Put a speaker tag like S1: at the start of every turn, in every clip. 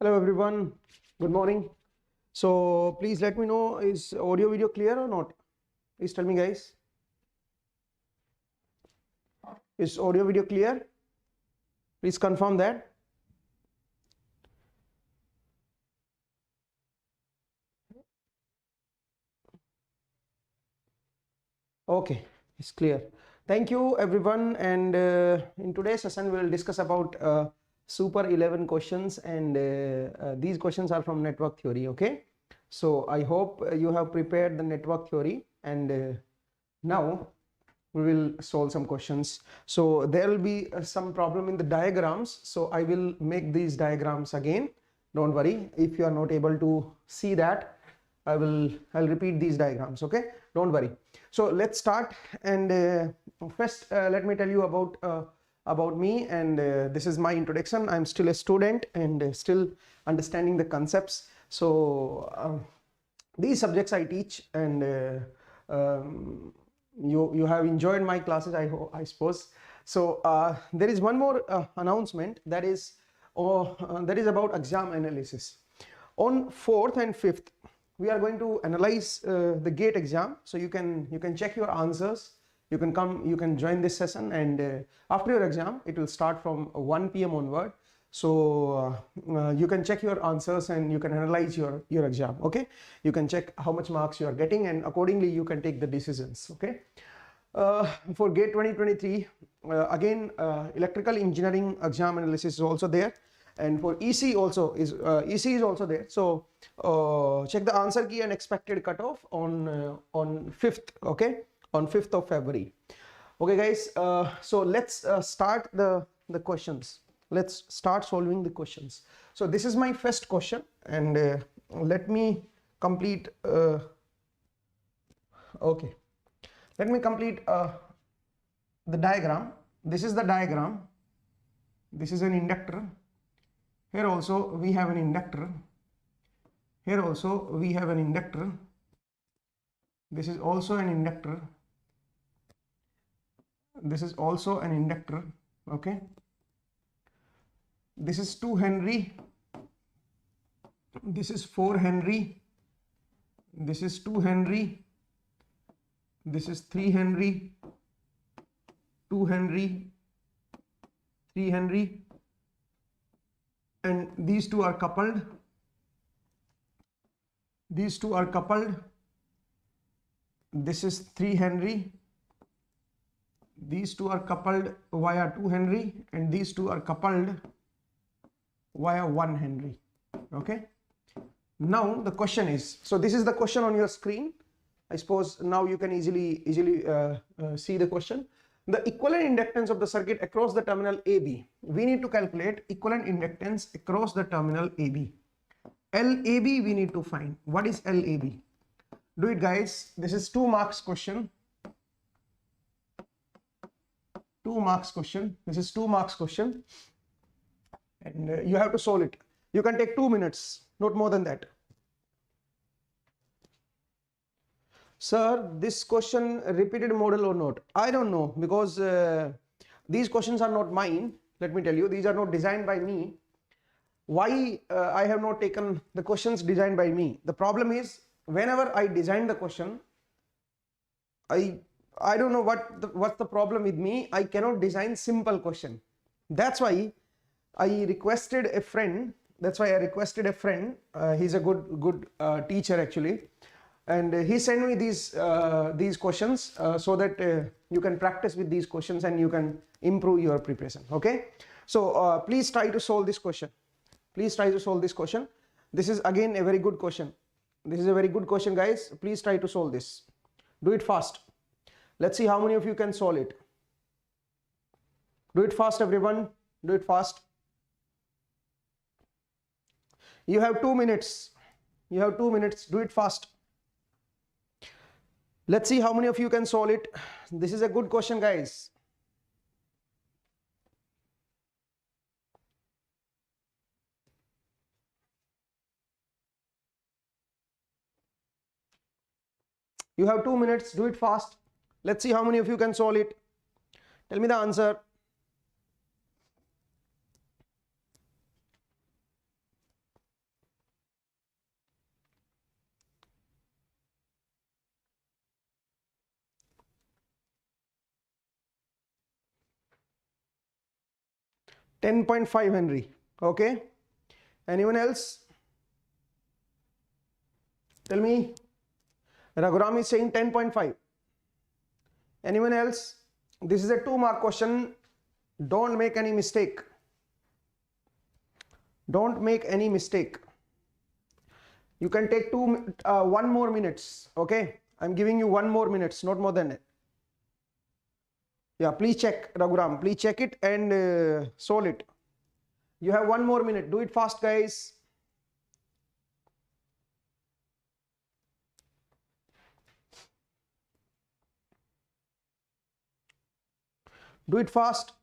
S1: Hello everyone, good morning. So please let me know, is audio video clear or not? Please tell me guys. Is audio video clear? Please confirm that. Okay, it's clear. Thank you everyone, and in today's session we will discuss about super 11 questions, and these questions are from network theory. Okay, so I hope you have prepared the network theory, and now we will solve some questions. So there will be some problem in the diagrams, so I will make these diagrams again. Don't worry if you are not able to see that. I'll repeat these diagrams. Okay, don't worry. So let's start, and first let me tell you about me, and this is my introduction. I'm still a student and still understanding the concepts. So these subjects I teach, and you have enjoyed my classes, I suppose. So there is one more announcement, that is about exam analysis. On 4th and 5th we are going to analyze the GATE exam, so you can check your answers. You can join this session, and after your exam it will start from 1 p.m. onward. So you can check your answers and you can analyze your exam. Okay, you can check how much marks you are getting, and accordingly you can take the decisions. Okay, for GATE 2023 again electrical engineering exam analysis is also there, and for EC also is also there. So check the answer key and expected cutoff on 5th. Okay, on 5th of February. Okay guys, so let's start the questions. Let's start solving the questions. So this is my first question, and let me complete okay, let me complete the diagram. This is the diagram. This is an inductor. Here also we have an inductor. Here also we have an inductor. This is also an inductor. This is also an inductor. Okay, this is 2 Henry, this is 4 Henry, this is 2 Henry, this is 3 Henry, 2 Henry, 3 Henry, and these two are coupled. These two are coupled. This is 3 Henry. These two are coupled via 2 Henry, and these two are coupled via 1 Henry. Okay, now the question is, so this is the question on your screen. I suppose now you can easily see the question. The equivalent inductance of the circuit across the terminal AB. We need to calculate equivalent inductance across the terminal AB. LAB we need to find. What is LAB? Do it guys. This is 2 marks question. 2 marks question. This is 2 marks question, and you have to solve it. You can take 2 minutes, not more than that. Sir, this question repeated model or not? I don't know, because these questions are not mine. Let me tell you, these are not designed by me. Why I have not taken the questions designed by me? The problem is, whenever I design the question, I don't know what's the problem with me. I cannot design simple question. That's why I requested a friend. He's a good teacher actually, and he sent me these questions so that you can practice with these questions and you can improve your preparation. Okay, so please try to solve this question. Please try to solve this question. This is again a very good question. This is a very good question guys. Please try to solve this. Do it fast. Let's see how many of you can solve it. Do it fast everyone. Do it fast. You have 2 minutes. You have 2 minutes. Do it fast. Let's see how many of you can solve it. This is a good question guys. You have 2 minutes. Do it fast. Let's see how many of you can solve it. Tell me the answer. 10.5 Henry. Okay. Anyone else? Tell me. Raghuram is saying 10.5. Anyone else? This is a 2-mark question. Don't make any mistake. Don't make any mistake. You can take 1 more minutes. Okay. I'm giving you 1 more minutes, not more than it. Yeah, please check, Raghuram. Please check it and solve it. You have 1 more minute. Do it fast, guys. Do it fast.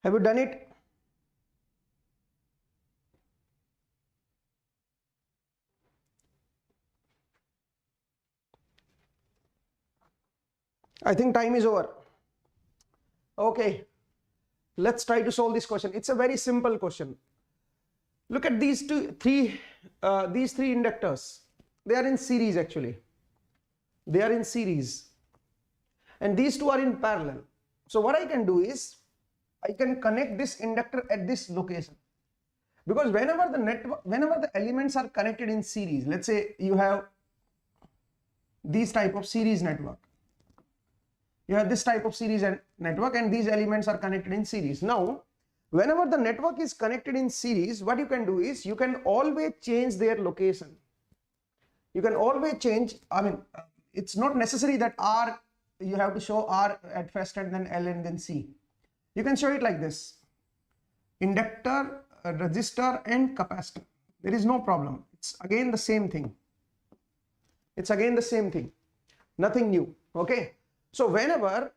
S1: Have you done it? I think time is over. Okay. Let's try to solve this question. It's a very simple question. Look at these three inductors. They are in series actually. They are in series. And these two are in parallel. So what I can do is, I can connect this inductor at this location. Because whenever the elements are connected in series, let's say you have these type of series network. You have this type of series network and these elements are connected in series. Now, whenever the network is connected in series, what you can do is you can always change their location. You can always change, it's not necessary that R, you have to show R at first and then L and then C. You can show it like this. Inductor, resistor and capacitor. There is no problem. It's again the same thing. It's again the same thing. Nothing new. Okay. So whenever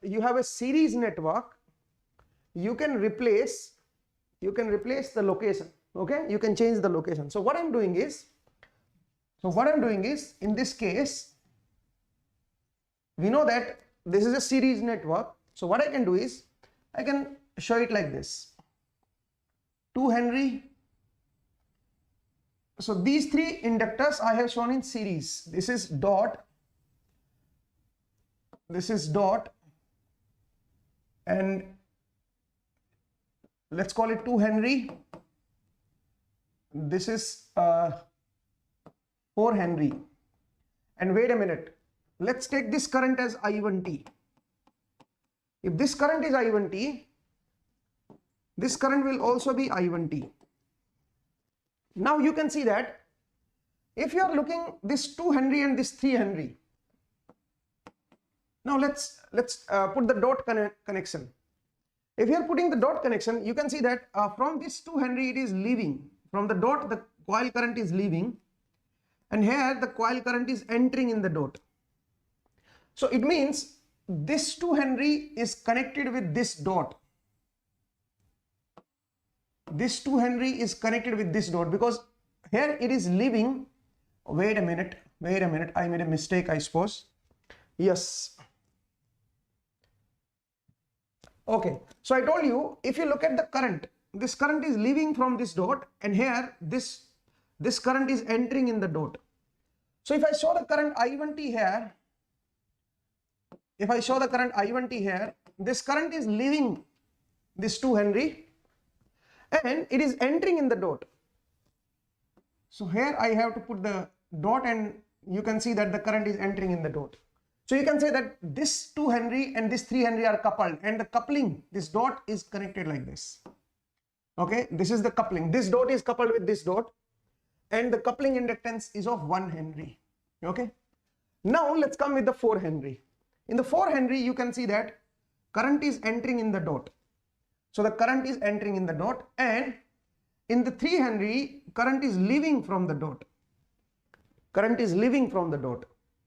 S1: you have a series network, you can replace the location. Okay. You can change the location. So what I'm doing is in this case, we know that this is a series network. So what I can do is I can show it like this. 2 Henry. So these three inductors I have shown in series. This is dot. This is dot. And let's call it 2 Henry. This is 4 Henry. And wait a minute. Let's take this current as I1t. If this current is I1t, this current will also be I1t. Now you can see that if you are looking this 2 Henry and this 3 Henry. Now let's put the dot connection. If you are putting the dot connection, you can see that from this 2 Henry it is leaving. From the dot the coil current is leaving, and here the coil current is entering in the dot. So it means this 2 Henry is connected with this dot. This 2 Henry is connected with this dot because here it is leaving. Wait a minute, I made a mistake, I suppose. Yes. Okay, so I told you, if you look at the current, this current is leaving from this dot, and here this current is entering in the dot. So if I show the current I1t here, this current is leaving this 2 Henry and it is entering in the dot. So here I have to put the dot and you can see that the current is entering in the dot. So you can say that this 2 Henry and this 3 Henry are coupled, and the coupling, this dot is connected like this. Okay, this is the coupling. This dot is coupled with this dot and the coupling inductance is of 1 Henry. Okay. Now let's come with the 4 Henry. In the 4 Henry, you can see that current is entering in the dot. So the current is entering in the dot, and in the 3 Henry, current is leaving from the dot. Current is leaving from the dot.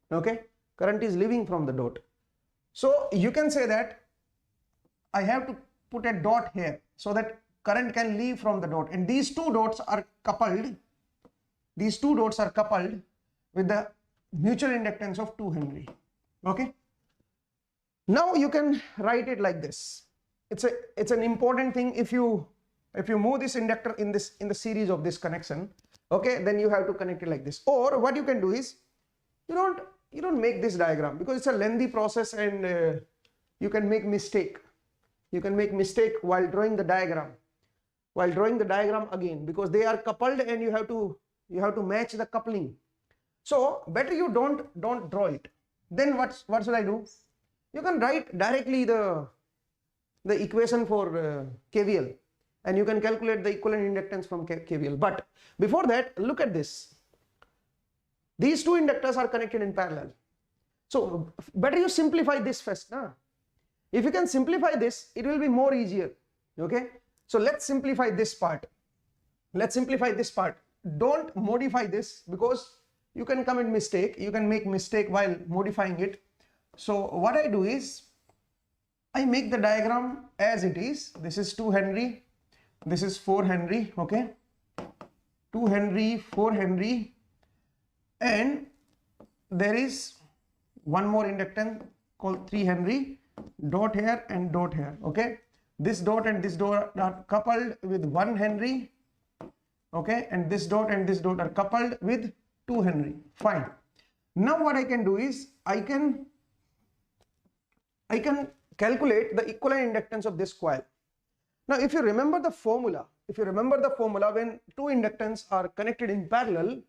S1: Okay, current is leaving from the dot. So you can say that I have to put a dot here so that current can leave from the dot, and these two dots are coupled. These two dots are coupled with the mutual inductance of 2 Henry. Okay. Now you can write it like this. It's an important thing. If you move this inductor in the series of this connection, okay, then you have to connect it like this. Or what you can do is you don't make this diagram because it's a lengthy process, and you can make mistake. You can make mistake while drawing the diagram. While drawing the diagram again, because they are coupled and you have to match the coupling. So better you don't draw it. Then what should I do? You can write directly the equation for KVL, and you can calculate the equivalent inductance from KVL. But before that, look at this. These two inductors are connected in parallel. So better you simplify this first. Nah? If you can simplify this, it will be more easier. Okay. So let's simplify this part. Let's simplify this part. Don't modify this because you can commit mistake. You can make mistake while modifying it. So what I do is I make the diagram as it is. This is 2 Henry. This is 4 Henry. Okay. 2 Henry, 4 Henry. And there is one more inductance called 3 Henry. Dot here and dot here. Okay. This dot and this dot are coupled with 1 Henry. Okay. And this dot and this dot are coupled with 2 Henry. Fine. Now what I can do is I can calculate the equivalent inductance of this coil. Now if you remember the formula, when two inductance are connected in parallel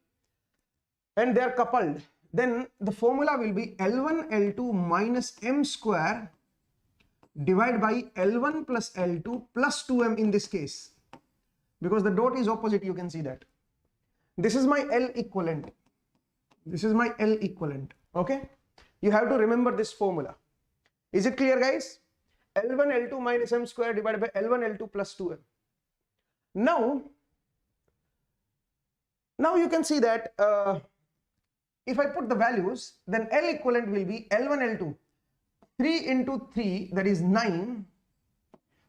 S1: and they are coupled, then the formula will be L1 L2 minus M square divided by L1 plus L2 plus 2M in this case, because the dot is opposite. You can see that this is my L equivalent. This is my L equivalent. Okay, you have to remember this formula. Is it clear, guys? L1 L2 minus M square divided by L1 L2 plus 2M. Now you can see that if I put the values, then L equivalent will be L1 L2 3 into 3, that is 9,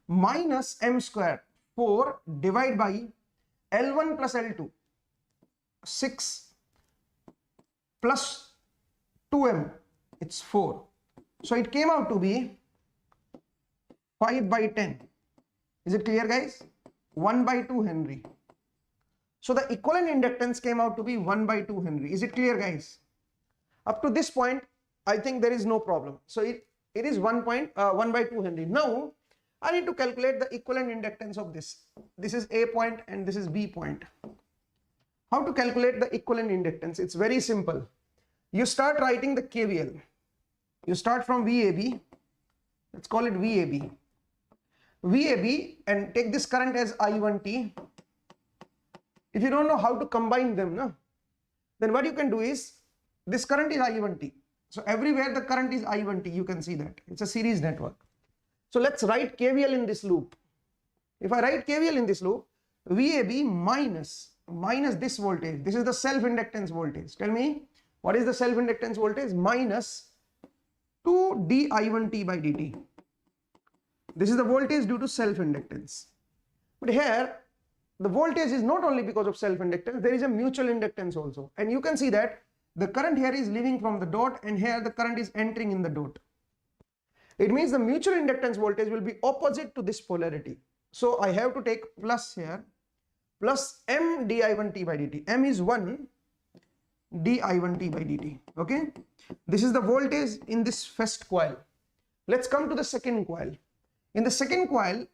S1: minus M square 4 divided by L1 plus L2 6 plus 2M, it's 4. So it came out to be 5 by 10. Is it clear, guys? 1 by 2 Henry. So the equivalent inductance came out to be 1 by 2 Henry. Is it clear, guys? Up to this point, I think there is no problem. So it is 1 by 2 Henry. Now I need to calculate the equivalent inductance of this. This is A point and this is B point. How to calculate the equivalent inductance? It's very simple. You start writing the KVL. You start from VAB. Let's call it VAB. VAB, and take this current as I1T. If you don't know how to combine them, no? Then what you can do is, this current is I1T. So everywhere the current is I1T, you can see that. It's a series network. So let's write KVL in this loop. If I write KVL in this loop, VAB minus this voltage. This is the self-inductance voltage. Tell me, what is the self-inductance voltage? Minus 2 dI1T by dt. This is the voltage due to self-inductance. But here, the voltage is not only because of self-inductance, there is a mutual inductance also. And you can see that the current here is leaving from the dot, and here the current is entering in the dot. It means the mutual inductance voltage will be opposite to this polarity. So I have to take plus here, plus M dI1T by dt. M is 1 dI1T by dt. Okay. This is the voltage in this first coil. Let's come to the second coil. In the second coil,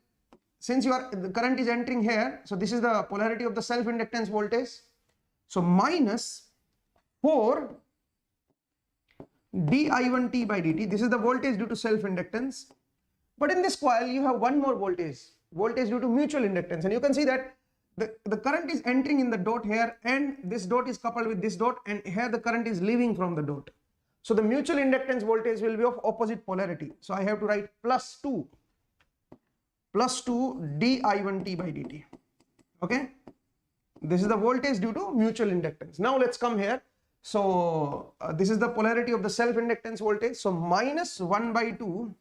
S1: since the current is entering here, so this is the polarity of the self-inductance voltage. So minus 4 dI1T by dt. This is the voltage due to self-inductance. But in this coil, you have one more voltage due to mutual inductance. And you can see that the current is entering in the dot here, and this dot is coupled with this dot, and here the current is leaving from the dot. So the mutual inductance voltage will be of opposite polarity. So I have to write plus 2 di1t by dt. Okay, this is the voltage due to mutual inductance. Now let's come here. So this is the polarity of the self inductance voltage. So minus 1 by 2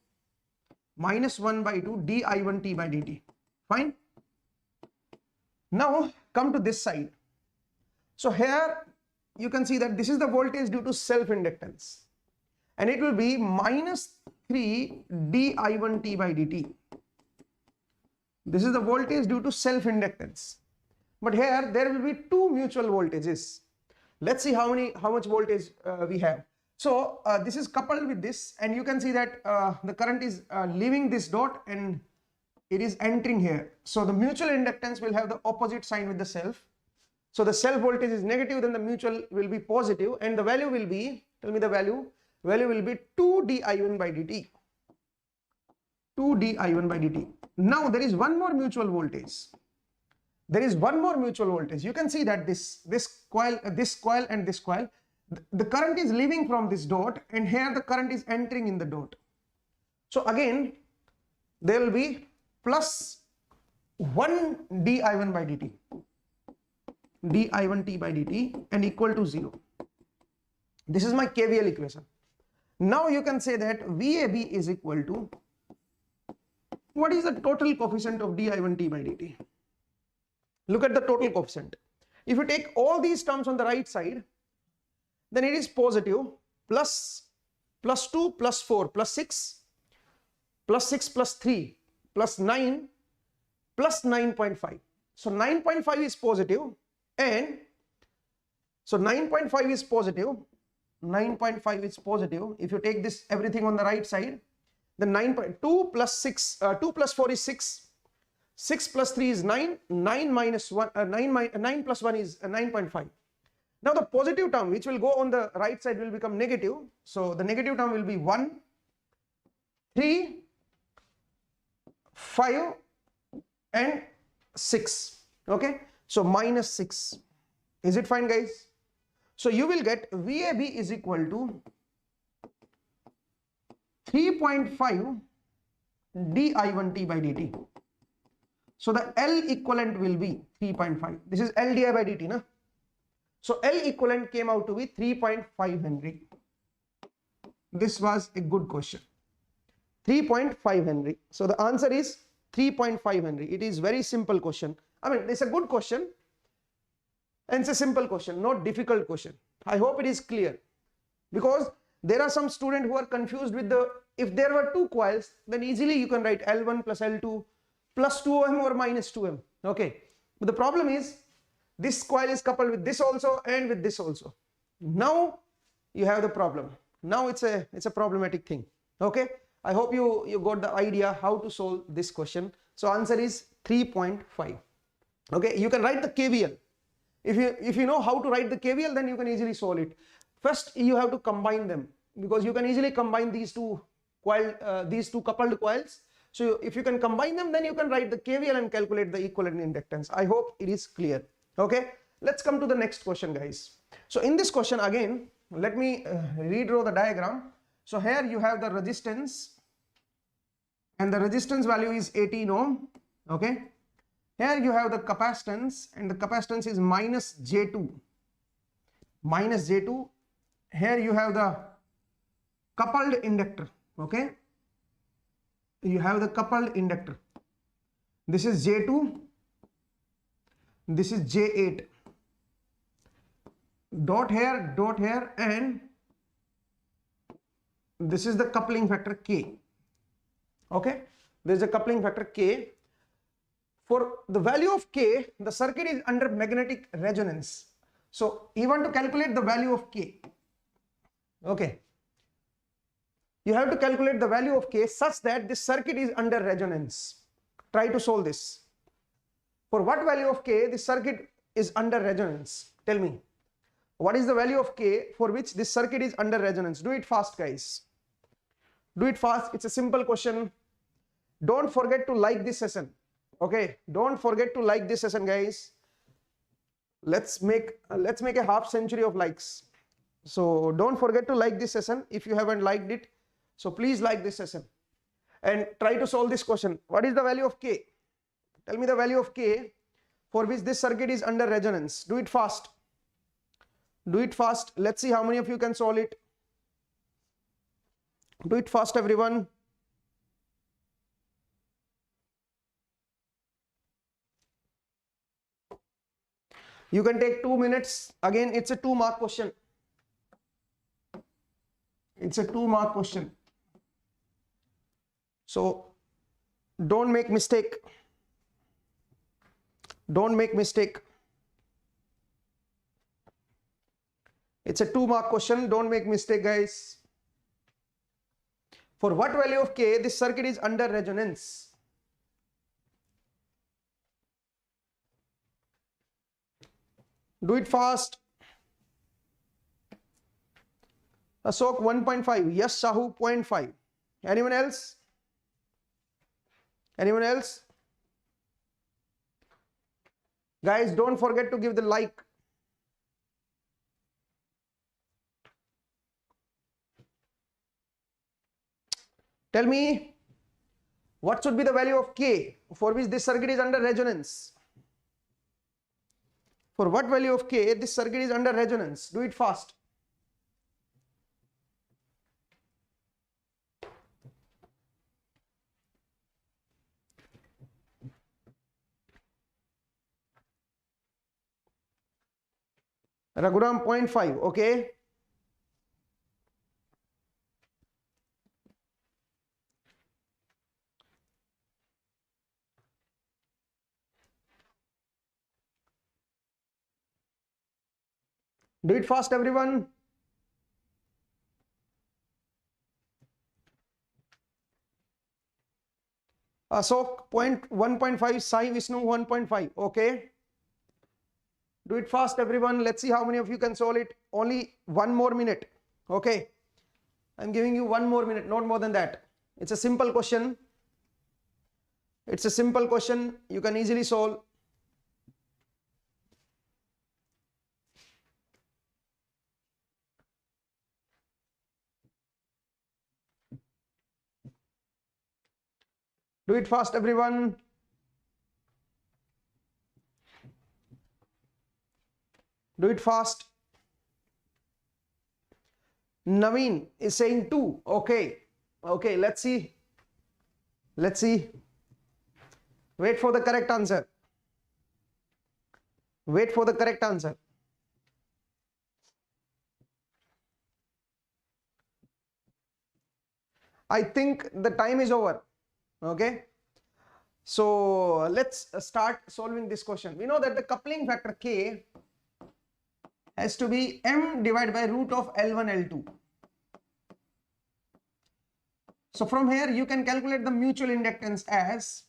S1: di1t by dt. Fine. Now come to this side. So here you can see that this is the voltage due to self inductance, and it will be minus 3 di1t by dt. This is the voltage due to self inductance, but here there will be two mutual voltages. Let's see how much voltage we have. So this is coupled with this, and you can see that the current is leaving this dot and it is entering here. So the mutual inductance will have the opposite sign with the self. So the self voltage is negative, then the mutual will be positive, and the value will be, tell me the value will be 2 di1 by dt. 2 di1 by dt. Now there is one more mutual voltage. You can see that this coil and this coil, the current is leaving from this dot, and here the current is entering in the dot. So again there will be plus 1 di1 by dt, di1t by dt, and equal to 0. This is my KVL equation. Now you can say that VAB is equal to, what is the total coefficient of di1t by dt? Look at the total coefficient. If you take all these terms on the right side, then it is positive, plus 2 plus 4 plus 6 plus 6 plus 3 plus 9 plus 9.5. So 9.5 is positive, and so 9.5 is positive. 9.5 is positive. If you take this everything on the right side, then 9.2 plus 6, 2 plus 4 is 6. 6 plus 3 is 9. 9 minus 1, 9 plus 1 is 9.5. Now the positive term which will go on the right side will become negative. So the negative term will be 1, 3, 5 and 6. Okay, so minus 6. Is it fine, guys? So you will get VAB is equal to 3.5 di1t by dt. So the L equivalent will be 3.5. This is L di by dt, na? So L equivalent came out to be 3.5 Henry. This was a good question. 3.5 Henry. So the answer is 3.5 Henry. It is very simple question. I mean, it's a good question, and it's a simple question, not difficult question. I hope it is clear, because there are some students who are confused with if there were two coils, then easily you can write L1 plus L2 plus 2m or minus 2m. Okay, but the problem is this coil is coupled with this also and with this also. Now you have the problem. Now it's a problematic thing. Okay, I hope you got the idea how to solve this question. So answer is 3.5. Okay, you can write the KVL. If you know how to write the KVL, then you can easily solve it. First you have to combine them, because you can easily combine these two coupled coils. So if you can combine them, then you can write the KVL and calculate the equivalent inductance. I hope it is clear. Okay, let's come to the next question, guys. So in this question again, let me redraw the diagram. So here you have the resistance, and the resistance value is 18 ohm. Okay, here you have the capacitance, and the capacitance is minus J2. Minus J2. Here you have the coupled inductor. Okay, you have the coupled inductor. This is J2, this is J8. Dot here, and this is the coupling factor K. Okay, there is a coupling factor K. For the value of K, the circuit is under magnetic resonance. So you want to calculate the value of K. Okay, you have to calculate the value of K such that this circuit is under resonance. Try to solve this. For what value of K this circuit is under resonance? Tell me. What is the value of K for which this circuit is under resonance? Do it fast, guys. Do it fast. It's a simple question. Don't forget to like this session. Okay, don't forget to like this session, guys. Let's make a half century of likes. So don't forget to like this session if you haven't liked it. So please like this session and try to solve this question. What is the value of K? Tell me the value of K for which this circuit is under resonance. Do it fast. Do it fast. Let's see how many of you can solve it. Do it fast, everyone. You can take 2 minutes. Again, it's a 2-mark question. It's a 2-mark question. So don't make mistake. Don't make mistake. It's a 2-mark question. Don't make mistake, guys. For what value of K this circuit is under resonance? Do it fast. Ashok 1.5. Yes, Shahu 0.5. Anyone else? Anyone else? Guys, don't forget to give the like. Tell me, what should be the value of K for which this circuit is under resonance? For what value of K this circuit is under resonance? Do it fast. Raghuram 0.5, okay. Do it fast, everyone. Ashok 1.5, Sai Vishnu 1.5, okay. Do it fast, everyone. Let's see how many of you can solve it. Only 1 more minute, okay. I'm giving you 1 more minute, not more than that. It's a simple question. It's a simple question. You can easily solve. Do it fast, everyone. Do it fast. Naveen is saying 2. Okay. Okay, let's see. Let's see. Wait for the correct answer. Wait for the correct answer. I think the time is over. Okay. So let's start solving this question. We know that the coupling factor K has to be M divided by root of L1, L2. So from here you can calculate the mutual inductance as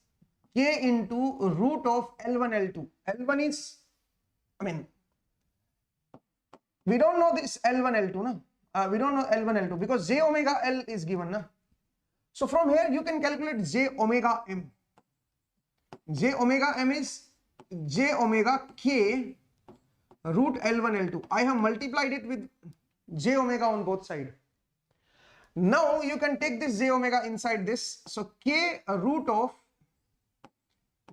S1: K into root of L1, L2. L1 is, we don't know this L1, L2, no? We don't know L1, L2 because J omega L is given, no? So from here you can calculate J omega M. J omega M is J omega K root L1, L2. I have multiplied it with J omega on both sides. Now you can take this J omega inside this. So K root of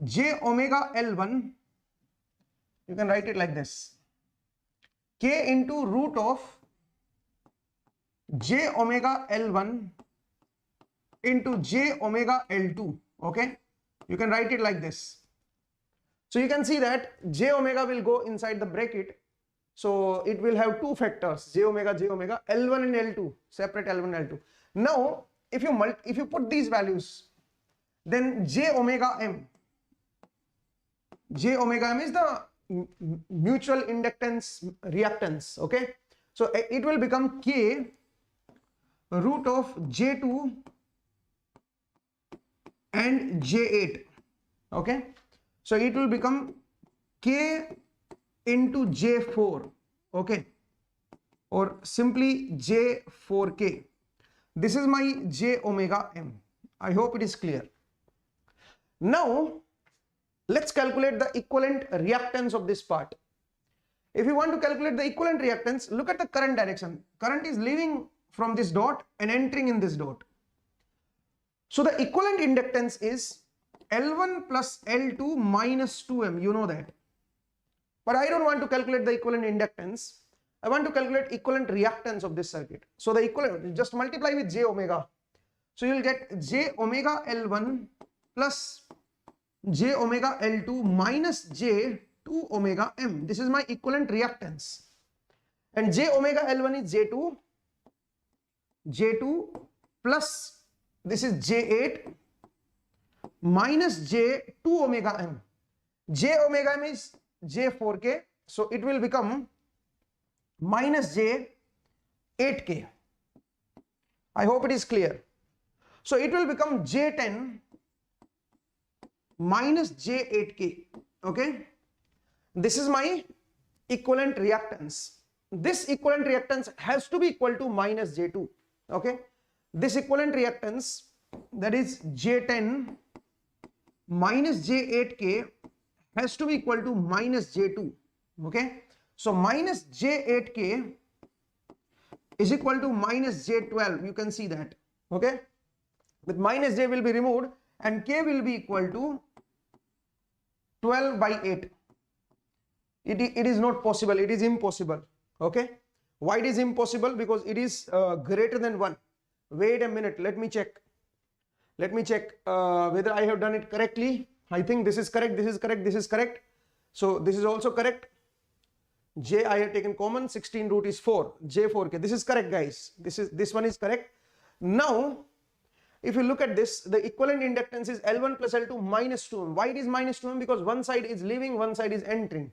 S1: J omega L1, you can write it like this. K into root of J omega L1 into J omega L2, okay. You can write it like this. So you can see that J omega will go inside the bracket. So it will have 2 factors, J omega, L1 and L2, separate L1 and L2. Now if you put these values, then J omega M is the mutual inductance reactance, okay. So it will become K root of J2 and J8, okay. So it will become K into J4, okay, or simply J4K. This is my J omega M. I hope it is clear. Now let's calculate the equivalent reactance of this part. If you want to calculate the equivalent reactance, look at the current direction. Current is leaving from this dot and entering in this dot. So the equivalent inductance is L1 plus L2 minus 2M, you know that. But I don't want to calculate the equivalent inductance. I want to calculate equivalent reactance of this circuit. So the equivalent, just multiply with j omega. So you will get j omega L1 plus j omega L2 minus j 2 omega M. This is my equivalent reactance. And j omega L1 is J2 plus this is J8 minus J2 omega M. J omega M is J4K. So it will become minus J8K. I hope it is clear. So it will become J10 minus J8K. Okay. This is my equivalent reactance. This equivalent reactance has to be equal to minus J2. Okay. This equivalent reactance, that is J10 minus J8K, has to be equal to minus J2. Okay. So minus J8K is equal to minus J12. You can see that. Okay. With minus J will be removed and K will be equal to 12 by 8. It is not possible. It is impossible. Okay. Why it is impossible? Because it is greater than 1. Wait a minute. Let me check. Let me check whether I have done it correctly. I think this is correct. This is correct. This is correct. So this is also correct. J I have taken common. 16 root is 4. J4K. This is correct, guys. This one is correct. Now, if you look at this, the equivalent inductance is L1 plus L2 minus 2M. Why it is minus 2M? Because one side is leaving, one side is entering.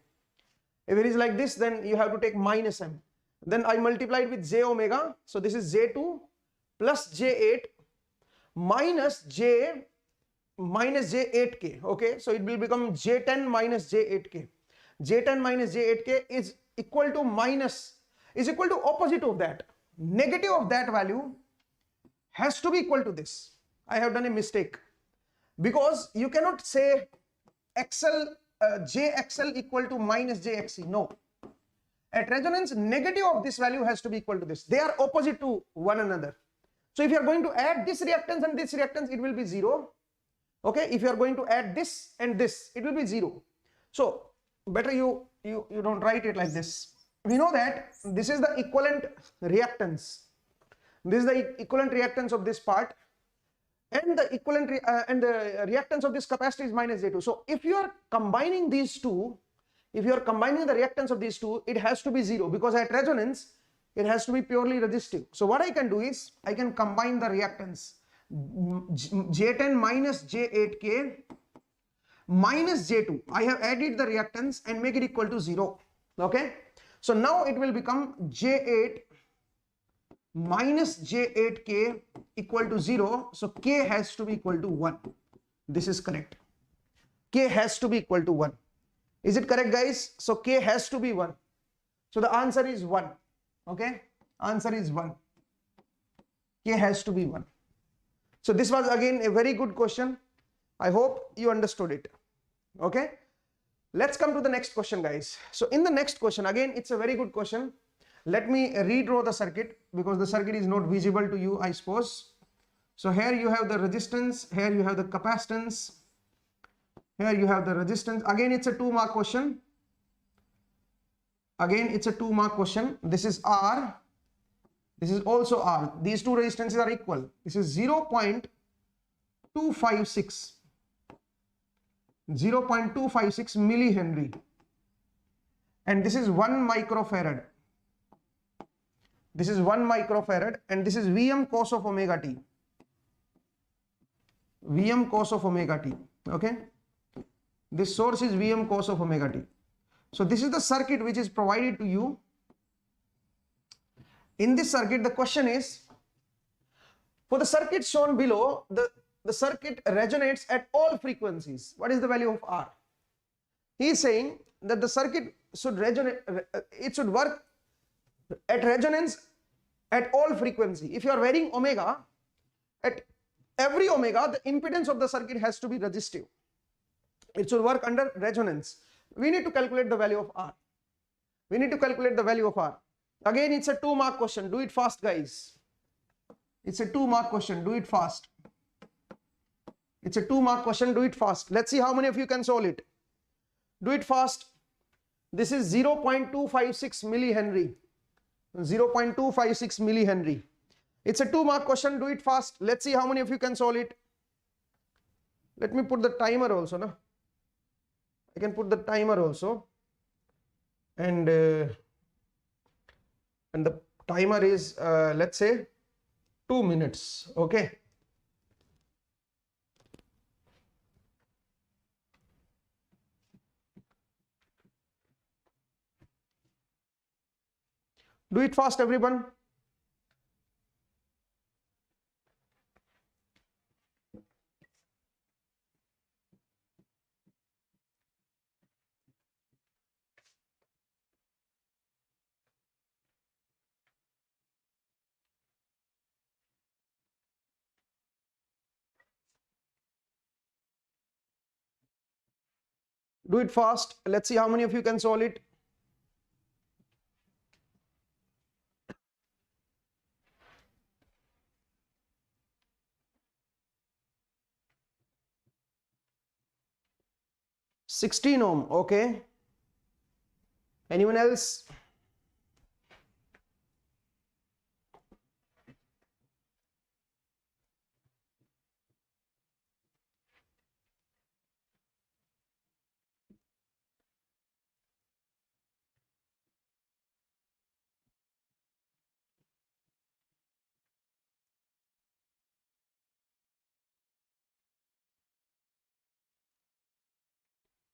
S1: If it is like this, then you have to take minus M. Then I multiplied with j omega. So this is J2 plus J8 minus J8K. Okay. So it will become J10 minus J8K. J10 minus J8K is equal to opposite of that. Negative of that value has to be equal to this. I have done a mistake because you cannot say JXL equal to minus JXC. No. At resonance, negative of this value has to be equal to this. They are opposite to one another. So if you are going to add this reactance and this reactance, it will be 0. Okay. If you are going to add this and this, it will be 0. So better you don't write it like this. We know that this is the equivalent reactance. This is the equivalent reactance of this part, and the equivalent and the reactance of this capacitor is minus J2. So if you are combining these two, if you are combining the reactance of these two, it has to be 0, because at resonance it has to be purely resistive. So what I can do is I can combine the reactance J10 minus J8K minus J2. I have added the reactance and make it equal to 0. Okay. So now it will become J8 minus J8K equal to 0. So K has to be equal to 1. This is correct. K has to be equal to 1. Is it correct, guys? So K has to be 1. So the answer is 1. Okay. Answer is 1. K has to be 1. So this was again a very good question. I hope you understood it. Okay. Let's come to the next question, guys. So in the next question, again, it's a very good question. Let me redraw the circuit because the circuit is not visible to you, I suppose. So here you have the resistance, here you have the capacitance, here you have the resistance. Again, it's a 2-mark question. Again, it's a 2-mark question. This is R. This is also R. These two resistances are equal. This is 0.256. 0.256 millihenry. And this is 1 microfarad. This is 1 microfarad, and this is Vm cos of omega t. Vm cos of omega t. Okay. This source is Vm cos of omega t. So this is the circuit which is provided to you. In this circuit, the question is, for the circuit shown below, the circuit resonates at all frequencies. What is the value of R? He is saying that the circuit should resonate, it should work at resonance at all frequency. If you are varying omega, at every omega, the impedance of the circuit has to be resistive. It should work under resonance. We need to calculate the value of R. We need to calculate the value of R. Again, it's a 2-mark question. Do it fast, guys. It's a 2-mark question. Do it fast. It's a 2-mark question. Do it fast. Let's see how many of you can solve it. Do it fast. This is 0.256 millihenry. 0.256 millihenry. It's a 2-mark question. Do it fast. Let's see how many of you can solve it. Let me put the timer also. No? I can put the timer also. And the timer is, let's say, 2 minutes. Okay. Do it fast, everyone. Do it fast. Let's see how many of you can solve it. $16 ohm. Okay. Anyone else?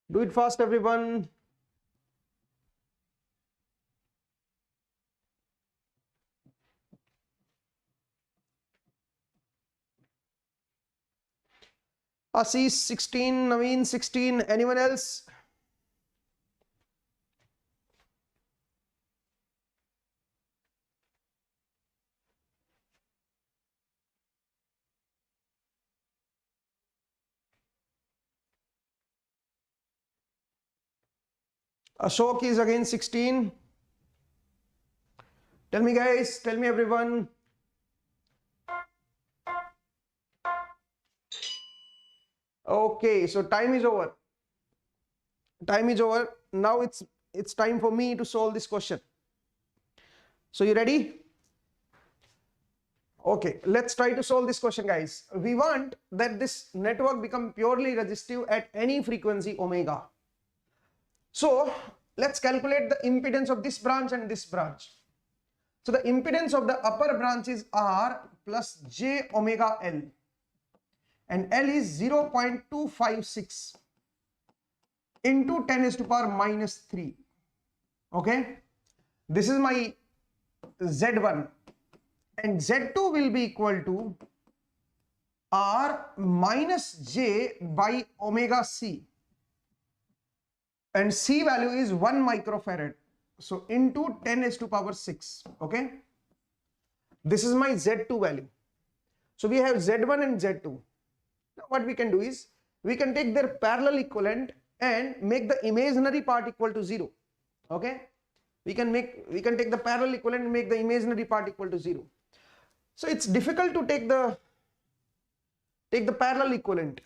S1: Do it fast, everyone. Ashish 16, Naveen 16. Anyone else? Ashok is again 16. Tell me, guys. Tell me, everyone. Okay, so time is over. Time is over. Now it's time for me to solve this question. So you ready? Okay, let's try to solve this question, guys. We want that this network become purely resistive at any frequency omega. So let's calculate the impedance of this branch and this branch. So the impedance of the upper branch is R plus j omega L. And L is 0.256 into 10 raised to power minus 3. Okay. This is my Z1. And Z2 will be equal to R minus J by omega C. And C value is 1 microfarad. So into 10 raised to power 6. Okay. This is my Z2 value. So we have Z1 and Z2. Now what we can do is, we can take their parallel equivalent and make the imaginary part equal to 0. Okay. We can take the parallel equivalent and make the imaginary part equal to 0. So it's difficult to take the parallel equivalent.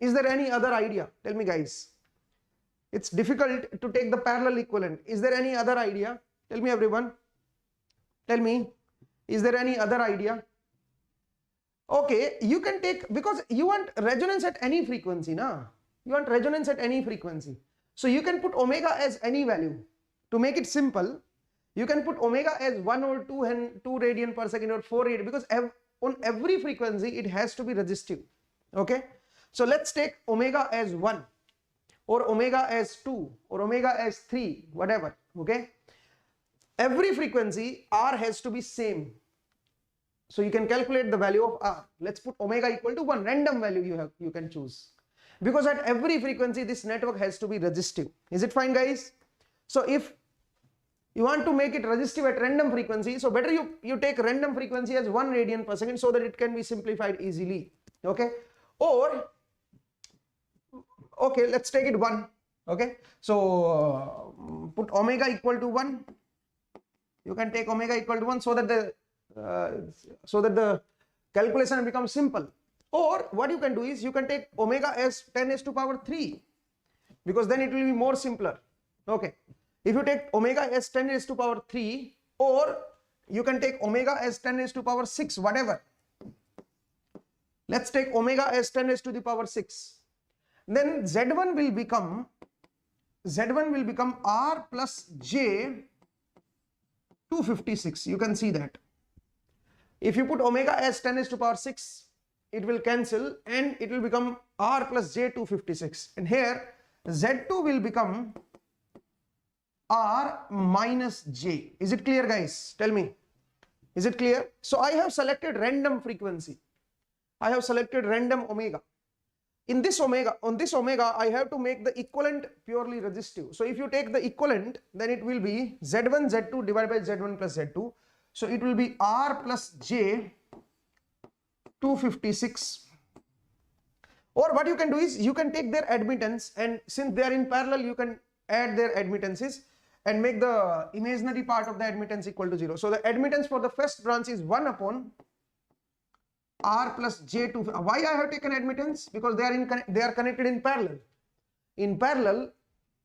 S1: Is there any other idea? Tell me, guys. It's difficult to take the parallel equivalent. Is there any other idea? Tell me, everyone. Tell me. Is there any other idea? Okay, you can take, because you want resonance at any frequency, na? You want resonance at any frequency. So you can put omega as any value. To make it simple, you can put omega as 1 or 2 and 2 radian per second or 4 radian, because on every frequency it has to be resistive. Okay. So let's take omega as 1 or omega as 2 or omega as 3, whatever. Okay. Every frequency R has to be same. So you can calculate the value of R. Let's put omega equal to 1, random value you can choose. Because at every frequency this network has to be resistive. Is it fine, guys? So if you want to make it resistive at random frequency, so better you take random frequency as 1 radian per second so that it can be simplified easily. Okay. Or, okay, let's take it 1. Okay. So put omega equal to 1. You can take omega equal to 1 so that the calculation becomes simple. Or what you can do is you can take omega as 10 raised to power 3, because then it will be more simpler. Okay, if you take omega as 10 raised to power 3, or you can take omega as 10 raised to power 6, whatever. Let's take omega as 10 raised to the power 6. Then Z1 will become R plus J 256. You can see that. If you put omega as 10 raised to power 6, it will cancel and it will become R plus J 256. And here Z2 will become R minus J. Is it clear, guys? Tell me. Is it clear? So I have selected random frequency. I have selected random omega. In this omega, on this omega, I have to make the equivalent purely resistive. So if you take the equivalent, then it will be Z1 Z2 divided by Z1 plus Z2. So it will be R plus J 256. Or what you can do is you can take their admittance, and since they are in parallel, you can add their admittances and make the imaginary part of the admittance equal to 0. So the admittance for the first branch is 1 upon R plus J2. Why I have taken admittance? Because they are connected in parallel. In parallel,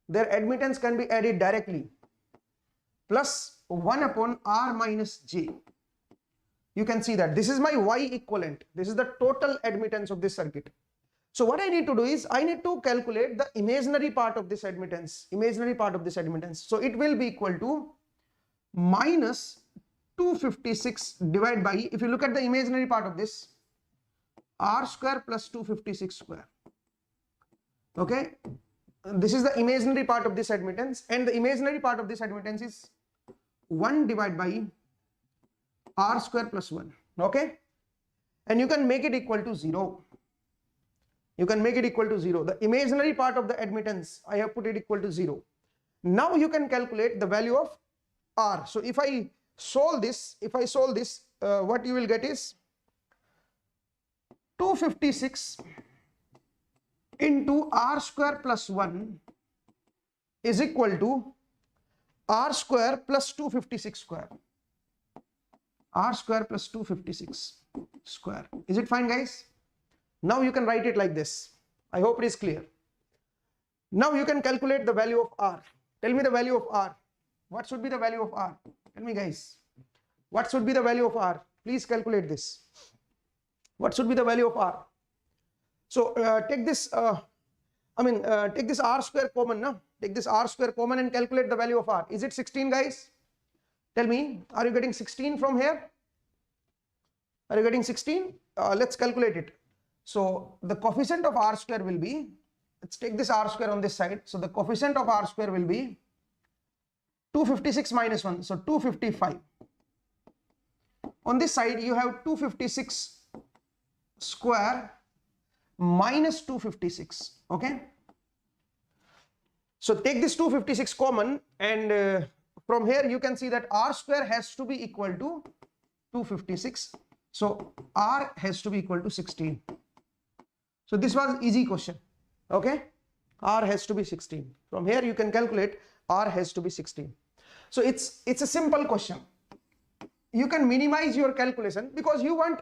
S1: their admittance can be added directly. Plus 1 upon R minus J. You can see that this is my Y equivalent. This is the total admittance of this circuit. So what I need to do is I need to calculate the imaginary part of this admittance. Imaginary part of this admittance. So it will be equal to minus 256 divided by, if you look at the imaginary part of this, R square plus 256 square. Okay, this is the imaginary part of this admittance, and the imaginary part of this admittance is 1 divided by R square plus 1. Okay, and you can make it equal to 0. You can make it equal to 0. The imaginary part of the admittance, I have put it equal to 0. Now you can calculate the value of R. So if I solve this, what you will get is 256 into R square plus 1 is equal to R square plus 256 square. R square plus 256 square. Is it fine, guys? Now you can write it like this. I hope it is clear. Now you can calculate the value of R. Tell me the value of R. What should be the value of R? Tell me, guys. What should be the value of R? Please calculate this. What should be the value of R? So take this, take this R square common, no? Take this R square common and calculate the value of R. Is it 16, guys? Tell me, are you getting 16 from here? Are you getting 16? Let's calculate it. So the coefficient of R square will be, let's take this R square on this side. So the coefficient of R square will be 256 minus 1, so 255. On this side you have 256 square minus 256. Okay, so take this 256 common, and from here you can see that R square has to be equal to 256. So R has to be equal to 16. So this was easy question. Okay, R has to be 16. From here you can calculate R has to be 16. So it's a simple question. You can minimize your calculation because you want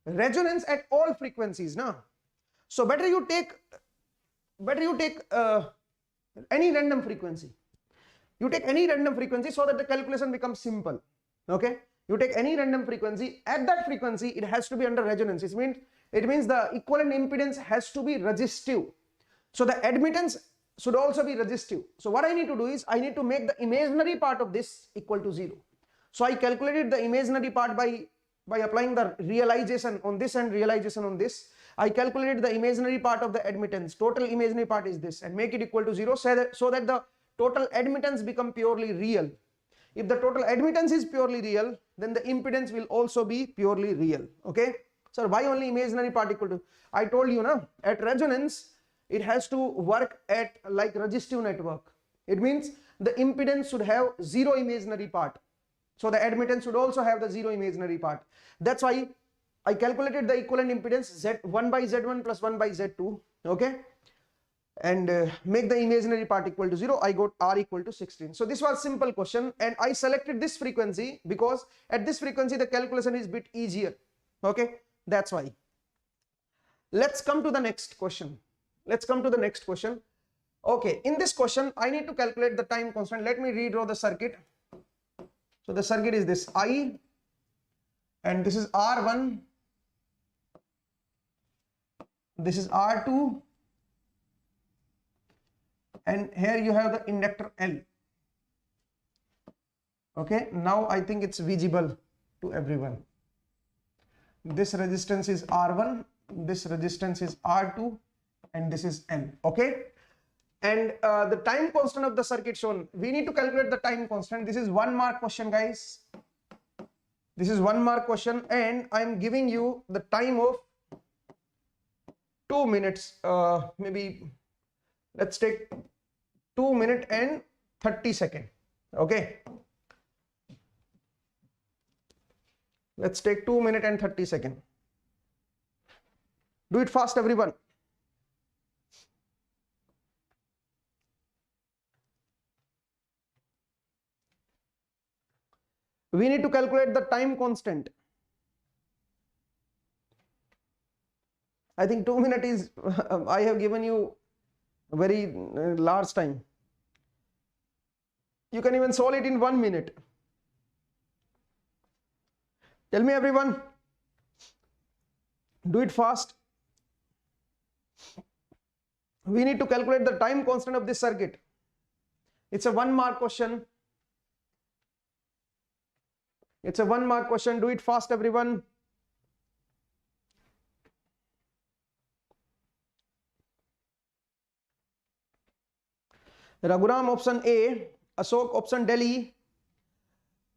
S1: resonance at all frequencies, na? So better you take any random frequency. You take any random frequency so that the calculation becomes simple. Okay, you take any random frequency. At that frequency it has to be under resonance. It means the equivalent impedance has to be resistive. So the admittance should also be resistive. So what I need to do is I need to make the imaginary part of this equal to 0. So I calculated the imaginary part by applying the realization on this and realization on this. I calculated the imaginary part of the admittance. Total imaginary part is this, and make it equal to 0 so that the total admittance become purely real. If the total admittance is purely real, then the impedance will also be purely real. Okay. So why only imaginary part equal to? I told you, na, at resonance it has to work at like resistive network. It means the impedance should have 0 imaginary part. So the admittance should also have the 0 imaginary part. That's why I calculated the equivalent impedance Z1 by Z1 plus 1 by Z2. Okay. and make the imaginary part equal to 0, I got R equal to 16. So this was simple question, and I selected this frequency because at this frequency the calculation is a bit easier. Okay, that's why. Let's come to the next question. Let's come to the next question. Okay, in this question I need to calculate the time constant. Let me redraw the circuit. So the circuit is this I, and this is R1, this is R2, and here you have the inductor L. Okay, now I think it's visible to everyone. This resistance is R1, this resistance is R2, and this is L. Okay, and the time constant of the circuit shown, we need to calculate the time constant. This is 1 mark question, guys. This is 1 mark question, and I'm giving you the time of 2 minutes. Maybe let's take 2 minutes and 30 seconds. Okay, let's take 2 minutes and 30 seconds. Do it fast, everyone. We need to calculate the time constant. I think 2 minutes is, I have given you a very large time. You can even solve it in 1 minute. Tell me, everyone. Do it fast. We need to calculate the time constant of this circuit. It's a 1 mark question. It's a 1 mark question. Do it fast, everyone. Raghuram option A, Ashok option Delhi,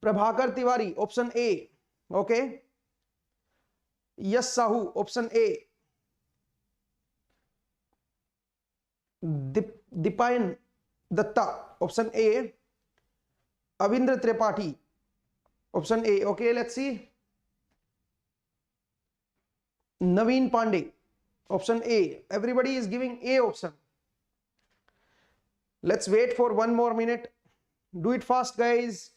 S1: Prabhakar Tiwari option A. Okay. Yes Sahu option A. Dipayan Datta option A. Avindra Tripathi option A. Okay, let's see. Naveen Pandey option A. Everybody is giving A option. Let's wait for 1 more minute. Do it fast, guys.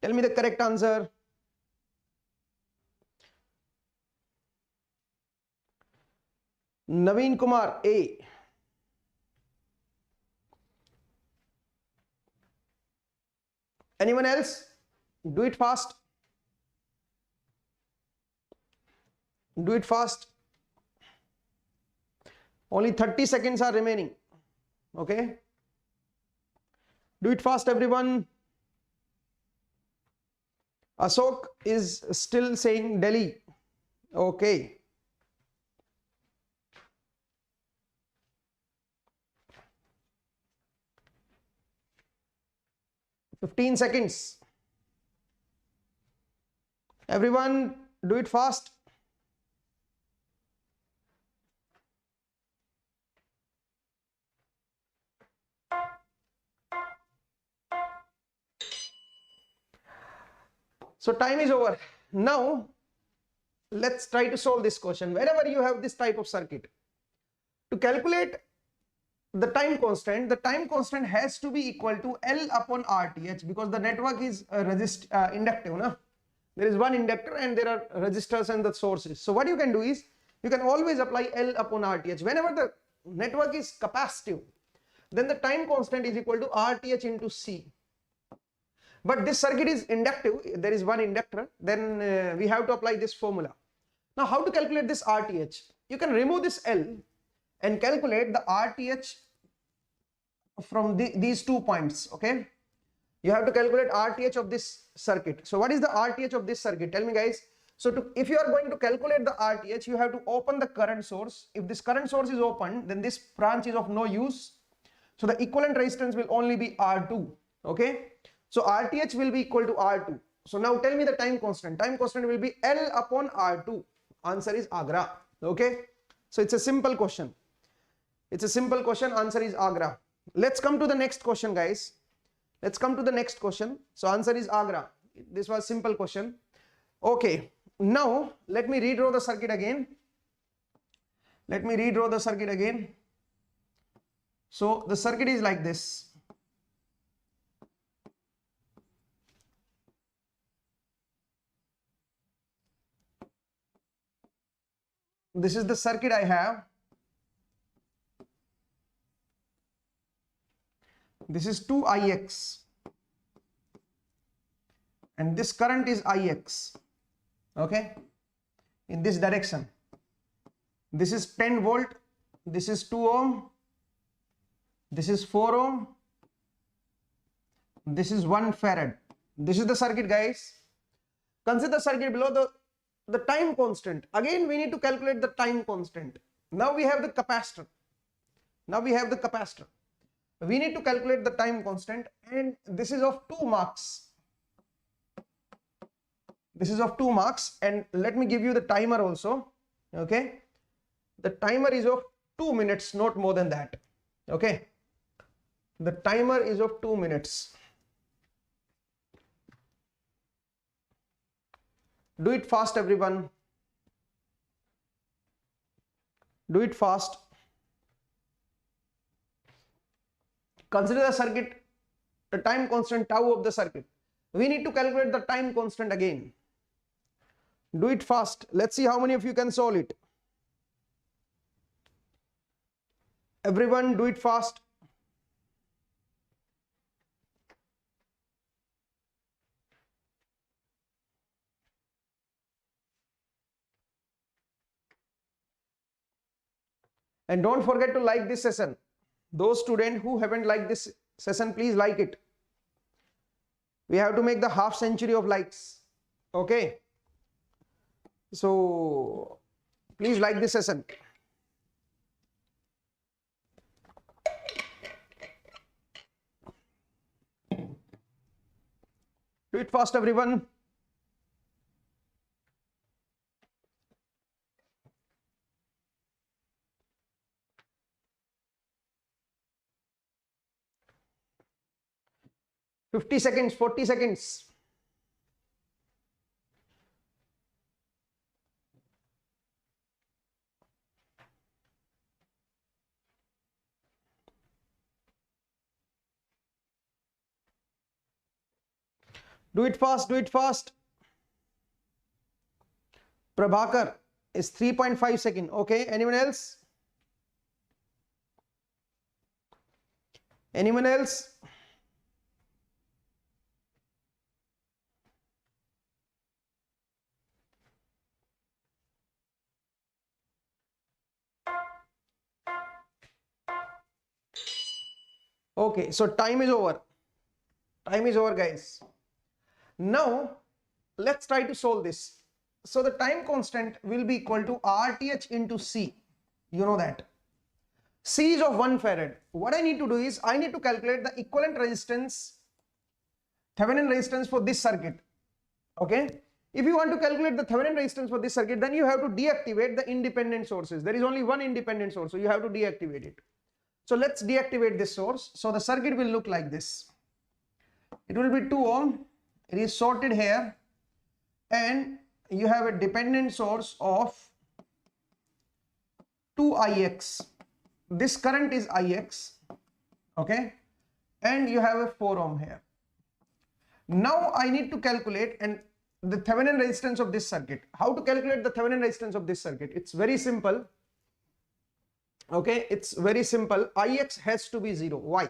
S1: Tell me the correct answer. Naveen Kumar, A. Anyone else? Do it fast. Do it fast. Only 30 seconds are remaining. Okay. Do it fast, everyone. Ashok is still saying Delhi. Okay. "15 seconds. Everyone, do it fast. So time is over. Now let's try to solve this question. Wherever you have this type of circuit, to calculate the time constant has to be equal to L upon RTH, because the network is inductive. No? There is one inductor and there are resistors and the sources. So what you can do is, you can always apply L upon RTH. Whenever the network is capacitive, then the time constant is equal to RTH into C. But this circuit is inductive, there is one inductor, then we have to apply this formula. Now how to calculate this RTH? You can remove this L and calculate the RTH from these 2 points. Okay, you have to calculate RTH of this circuit. So what is the RTH of this circuit? Tell me, guys. So if you are going to calculate the RTH, you have to open the current source. If this current source is open, then this branch is of no use. So the equivalent resistance will only be R2. Okay, so RTH will be equal to R2. So now tell me the time constant. Time constant will be L upon R2. Answer is Agra. Okay, so it's a simple question. It's a simple question. Answer is Agra. Let's come to the next question, guys. Let's come to the next question. So answer is Agra. This was simple question. Okay, now let me redraw the circuit again. Let me redraw the circuit again. So the circuit is like this. This is the circuit I have. This is 2Ix. And this current is Ix. Okay. In this direction. This is 10 volt. This is 2 ohm. This is 4 ohm. This is 1 farad. This is the circuit, guys. Consider the circuit below. The time constant. Again, we need to calculate the time constant. Now we have the capacitor. We need to calculate the time constant, and this is of 2 marks. And let me give you the timer also. Okay. The timer is of 2 minutes, not more than that. Okay. The timer is of 2 minutes. Do it fast, everyone. Do it fast. Consider the circuit, the time constant tau of the circuit. We need to calculate the time constant again. Do it fast. Let's see how many of you can solve it. Everyone, do it fast. And don't forget to like this session. Those students who haven't liked this session, please like it. We have to make the half century of likes. Okay. So please like this session. Do it fast, everyone. $50 seconds, 40 seconds. Do it fast, do it fast. Prabhakar is 3.5 seconds. Okay, anyone else? Anyone else? Okay, so time is over. Time is over, guys. Now, let's try to solve this. So the time constant will be equal to RTH into C. You know that. C is of 1 farad. What I need to do is, I need to calculate the equivalent resistance, Thevenin resistance for this circuit. Okay. If you want to calculate the Thevenin resistance for this circuit, then you have to deactivate the independent sources. There is only one independent source, so you have to deactivate it. So let's deactivate this source. So the circuit will look like this. It will be 2 ohm. It is sorted here, and you have a dependent source of 2Ix. This current is Ix. Okay. And you have a 4 ohm here. Now I need to calculate the Thevenin resistance of this circuit. How to calculate the Thevenin resistance of this circuit? It's very simple. Okay, it's very simple. Ix has to be 0. Why?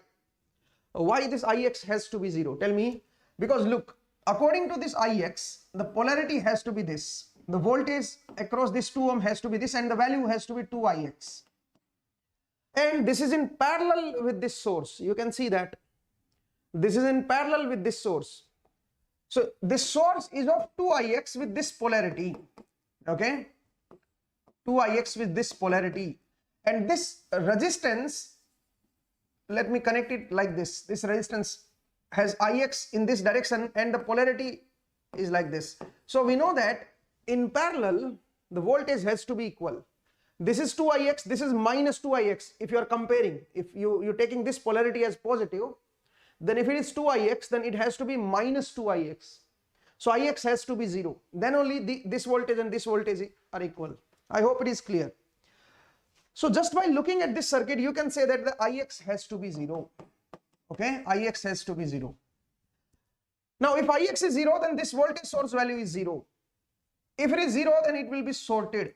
S1: Why this Ix has to be 0? Tell me. Because look, according to this Ix, the polarity has to be this. The voltage across this 2 ohm has to be this, and the value has to be 2Ix. And this is in parallel with this source. You can see that. This is in parallel with this source. So this source is of 2Ix with this polarity. Okay. 2Ix with this polarity. And this resistance, let me connect it like this. This resistance has Ix in this direction, and the polarity is like this. So we know that in parallel, the voltage has to be equal. This is 2Ix, this is minus 2Ix. If you are comparing, if you're taking this polarity as positive, then if it is 2Ix, then it has to be minus 2Ix. So Ix has to be 0. Then only this voltage and this voltage are equal. I hope it is clear. So just by looking at this circuit, you can say that the Ix has to be 0. Okay, Ix has to be 0. Now if Ix is 0, then this voltage source value is 0. If it is 0, then it will be sorted.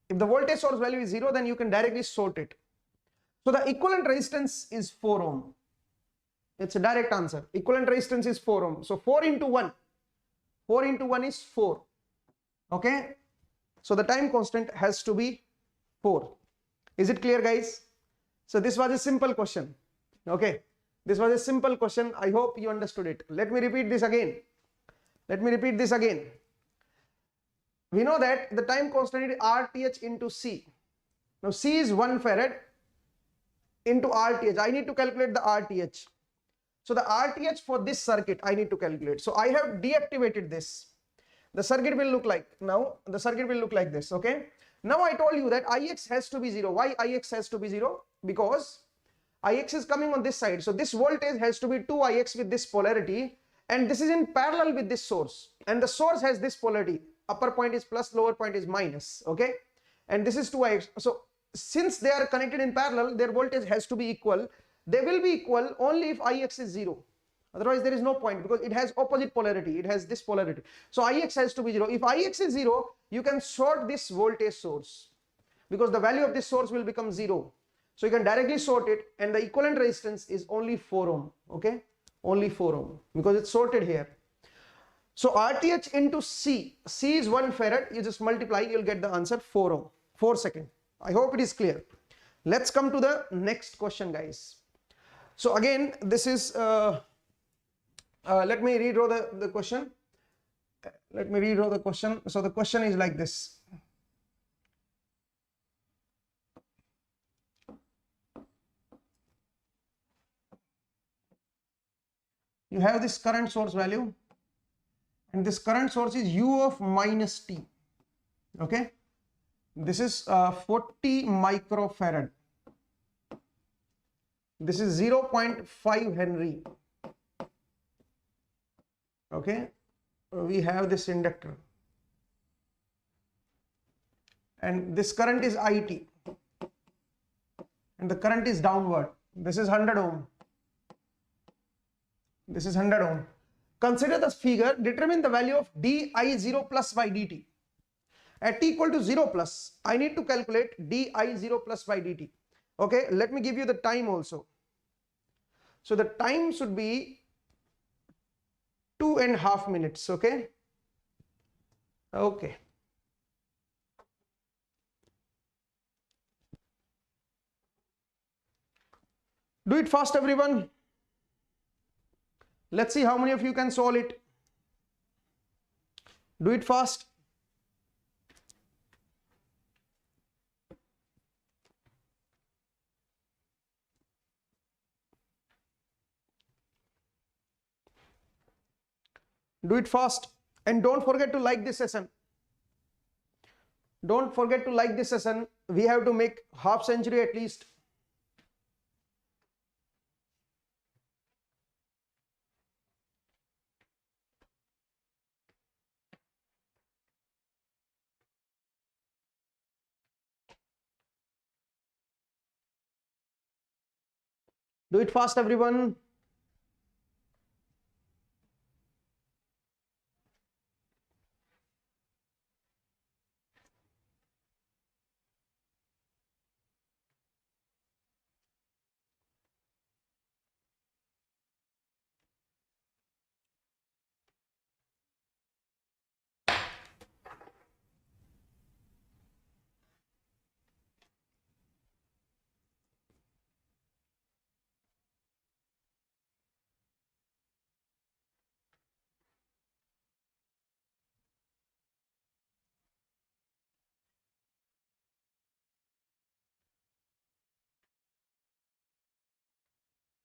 S1: If the voltage source value is 0, then you can directly sort it. So the equivalent resistance is 4 ohm. It's a direct answer. Equivalent resistance is 4 ohm. So 4 into 1. 4 into 1 is 4. Okay. So the time constant has to be 4. Is it clear, guys? So this was a simple question. Okay. This was a simple question. I hope you understood it. Let me repeat this again. We know that the time constant is RTh into C. Now C is 1 farad into RTh. I need to calculate the RTh. So the RTh for this circuit I need to calculate. So I have deactivated this. The circuit will look like this. Okay. Now I told you that Ix has to be 0. Why Ix has to be 0? Because Ix is coming on this side. So this voltage has to be 2Ix with this polarity, and this is in parallel with this source. And the source has this polarity. Upper point is plus, lower point is minus. Okay. And this is 2Ix. So since they are connected in parallel, their voltage has to be equal. They will be equal only if Ix is 0. Otherwise there is no point, because it has opposite polarity. It has this polarity. So Ix has to be 0. If Ix is 0, you can sort this voltage source, because the value of this source will become 0. So you can directly sort it, and the equivalent resistance is only 4 ohm. Okay, only 4 ohm, because it's sorted here. So RTh into C. C is 1 farad. You just multiply, you'll get the answer 4 ohm. 4 seconds. I hope it is clear. Let's come to the next question, guys. So again, this is let me redraw the question. So the question is like this. You have this current source value, and this current source is U of minus t. Okay. This is 40 microfarad. This is 0.5 Henry. Okay. We have this inductor, and this current is IT, and the current is downward. This is 100 ohm. This is 100 ohm. Consider this figure. Determine the value of di0 plus by dt. At t equal to 0 plus, I need to calculate di0 plus by dt. Okay, let me give you the time also. So the time should be 2.5 minutes. Okay. Okay. Do it fast, everyone. Let's see how many of you can solve it. Do it fast. Do it fast, and don't forget to like this session. Don't forget to like this session. We have to make half century at least. Do it fast, everyone.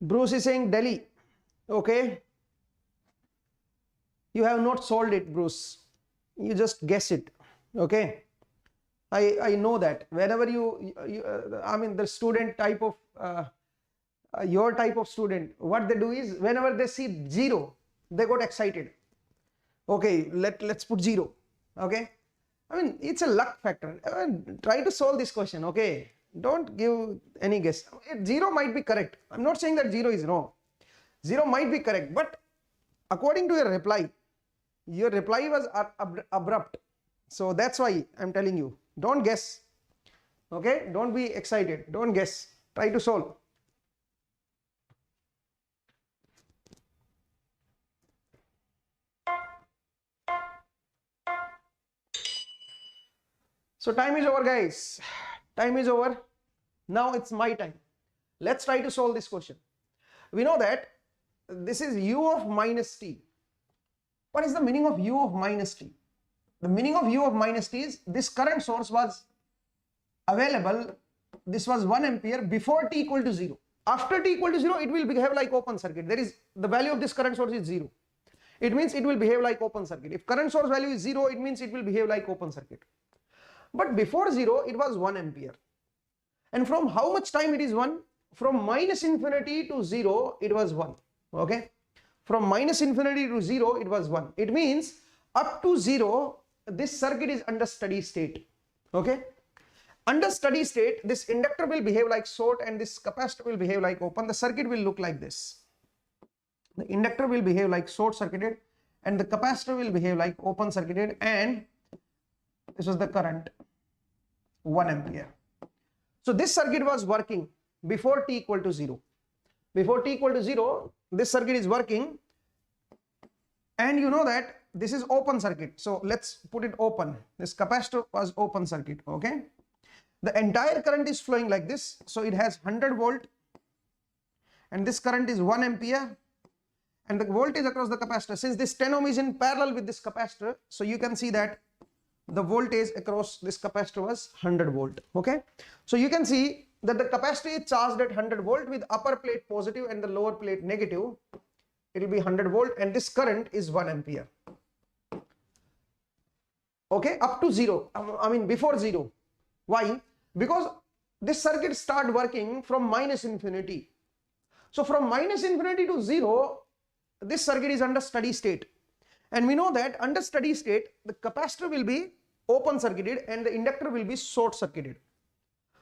S1: Bruce is saying Delhi. Okay. You have not solved it, Bruce. You just guess it. Okay. I know that. Whenever I mean, the student type of, your type of student, what they do is, whenever they see 0, they got excited. Okay, let's put 0. Okay. I mean, it's a luck factor. I mean, try to solve this question, okay? Don't give any guess. 0 might be correct. I'm not saying that 0 is wrong. 0 might be correct, but according to your reply was abrupt. So that's why I'm telling you, don't guess. Okay? Don't be excited. Don't guess. Try to solve. So time is over, guys. Time is over. Now it's my time. Let's try to solve this question. We know that this is u of minus t. What is the meaning of u of minus t? The meaning of u of minus t is this current source was available. This was 1 ampere before t equal to 0. After t equal to 0, it will behave like open circuit. There is the value of this current source is 0. It means it will behave like open circuit. If current source value is 0, it means it will behave like open circuit. But before 0, it was 1 ampere. And from how much time it is 1? From minus infinity to 0, it was 1. Okay? From minus infinity to 0, it was 1. It means up to 0, this circuit is under steady state. Okay? Under steady state, this inductor will behave like short and this capacitor will behave like open. The circuit will look like this. The inductor will behave like short circuited and the capacitor will behave like open circuited, and this was the current 1 ampere. So this circuit was working before t equal to 0. Before t equal to 0, this circuit is working, and you know that this is open circuit. So let's put it open. This capacitor was open circuit. Okay. The entire current is flowing like this. So it has 100 volt and this current is 1 ampere and the voltage across the capacitor. Since this 10 ohm is in parallel with this capacitor, so you can see that the voltage across this capacitor was 100 volt. Okay. So you can see that the capacitor is charged at 100 volt with upper plate positive and the lower plate negative. It will be 100 volt and this current is 1 ampere. Okay, up to 0. I mean before 0. Why? Because this circuit start working from minus infinity. So from minus infinity to 0, this circuit is under steady state. And we know that under steady state, the capacitor will be open circuited and the inductor will be short circuited.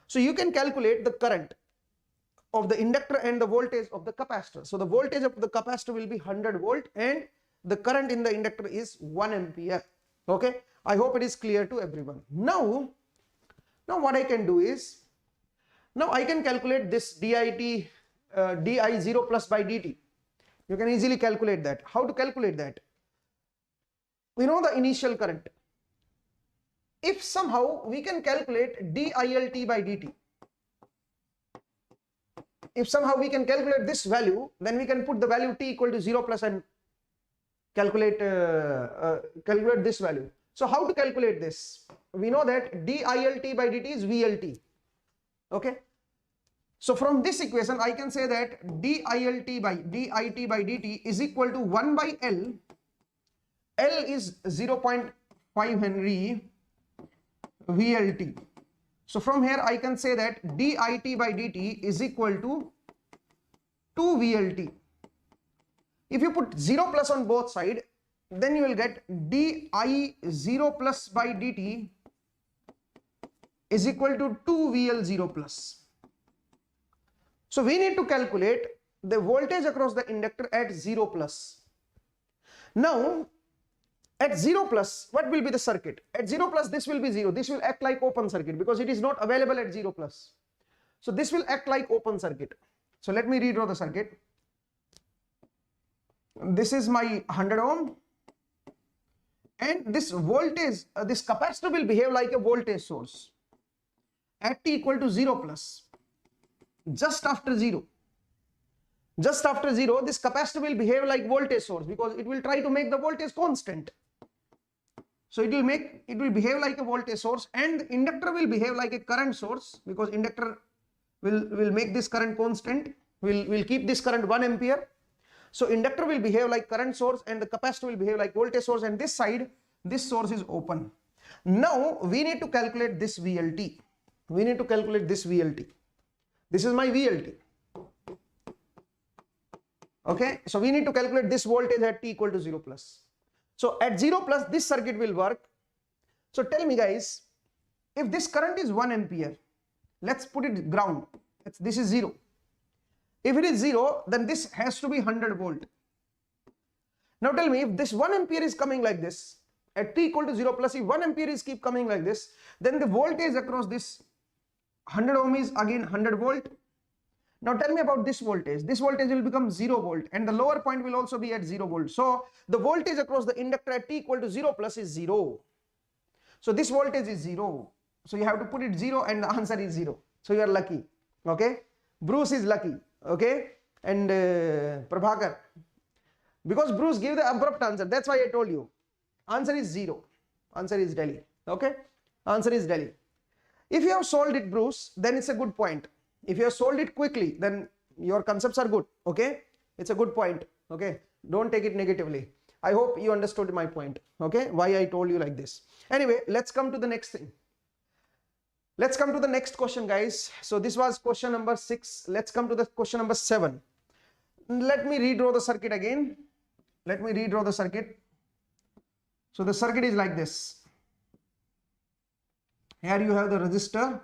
S1: So you can calculate the current of the inductor and the voltage of the capacitor. So the voltage of the capacitor will be 100 volt and the current in the inductor is 1 ampere. Okay. I hope it is clear to everyone. Now what I can do is, now I can calculate this di0 plus by dt. You can easily calculate that. How to calculate that? We know the initial current. If somehow we can calculate dilt by dt, if somehow we can calculate this value, then we can put the value t equal to 0 plus and calculate this value. So how to calculate this? We know that dilt by dt is VLT. Okay. So from this equation, I can say that dit by dt is equal to 1 by L. L is 0.5 Henry VLT. So from here, I can say that dit by dt is equal to 2 VLT. If you put 0 plus on both sides, then you will get di0 plus by dt is equal to 2 VL0 plus. So we need to calculate the voltage across the inductor at 0 plus. Now at 0 plus, what will be the circuit? At 0 plus, this will be 0. This will act like open circuit because it is not available at 0 plus. So this will act like open circuit. So let me redraw the circuit. This is my 100 ohm. And this voltage, this capacitor will behave like a voltage source at t equal to 0 plus. Just after 0, this capacitor will behave like voltage source because it will try to make the voltage constant. So it will behave like a voltage source, and the inductor will behave like a current source because inductor will make this current constant, will keep this current 1 ampere. So inductor will behave like current source and the capacitor will behave like voltage source, and this side, this source is open. Now we need to calculate this VLT. This is my VLT. Okay, so we need to calculate this voltage at t equal to 0 plus. So at 0 plus, this circuit will work. So tell me guys, if this current is 1 ampere, let's put it ground. This is 0. If it is 0, then this has to be 100 volt. Now tell me, if this 1 ampere is coming like this, at t equal to 0 plus, if 1 ampere is keep coming like this, then the voltage across this 100 ohm is again 100 volt. Now tell me about this voltage. This voltage will become 0 volt and the lower point will also be at 0 volt. So the voltage across the inductor at t equal to 0 plus is 0. So this voltage is 0. So you have to put it 0 and the answer is 0. So you are lucky. Okay. Bruce is lucky. Okay. And Prabhakar. Because Bruce gave the abrupt answer. That's why I told you. Answer is 0. Answer is Delhi. Okay. Answer is Delhi. If you have solved it, Bruce, then it's a good point. If you have solved it quickly, then your concepts are good. Okay. It's a good point. Okay. Don't take it negatively. I hope you understood my point. Okay. Why I told you like this. Anyway, let's come to the next thing. Let's come to the next question, guys. So this was question number 6. Let's come to the question number 7. Let me redraw the circuit again. Let me redraw the circuit. So the circuit is like this. Here you have the resistor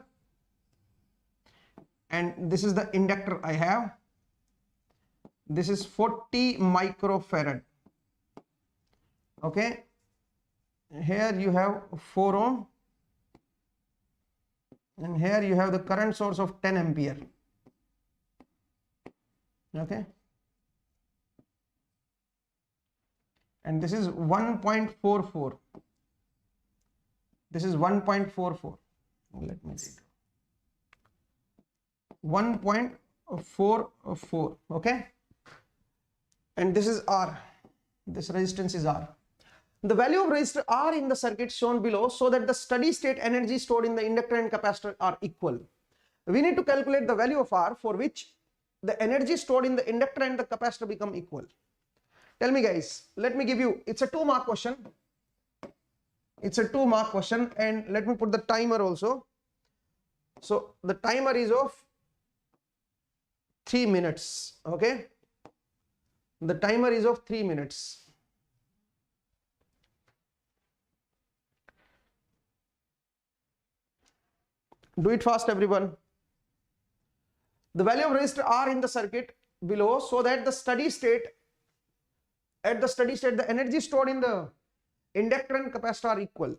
S1: and this is the inductor I have. This is 40 microfarad. Okay. Here you have 4 ohm and here you have the current source of 10 ampere. Okay. And this is 1.44. This is 1.44. Let me read. 1.44. Okay. And this is R. This resistance is R. The value of resistor R in the circuit shown below so that the steady state energy stored in the inductor and capacitor are equal. We need to calculate the value of R for which the energy stored in the inductor and the capacitor become equal. Tell me guys, let me give you, it's a 2-mark question. It's a 2-mark question and let me put the timer also. So the timer is of 3 minutes. Okay. The timer is of 3 minutes. Do it fast, everyone. The value of resistor R in the circuit below so that the steady state, at the steady state, the energy stored in the inductor and capacitor are equal.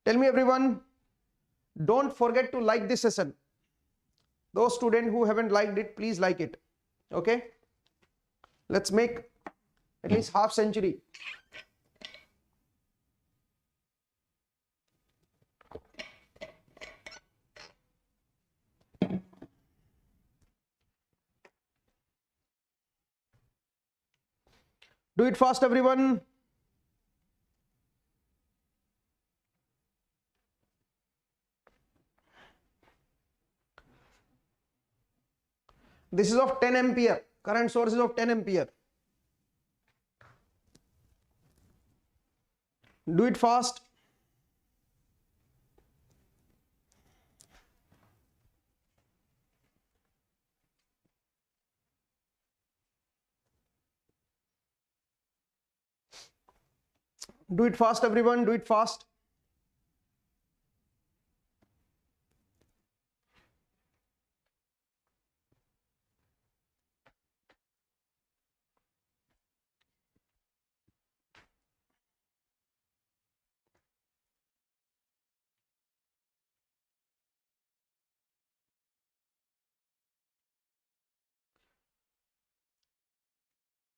S1: Tell me everyone, don't forget to like this session. Those students who haven't liked it, please like it. Okay. Let's make at least half century. Do it fast, everyone. This is of 10 ampere. Current source is of 10 ampere. Do it fast. Do it fast, everyone. Do it fast.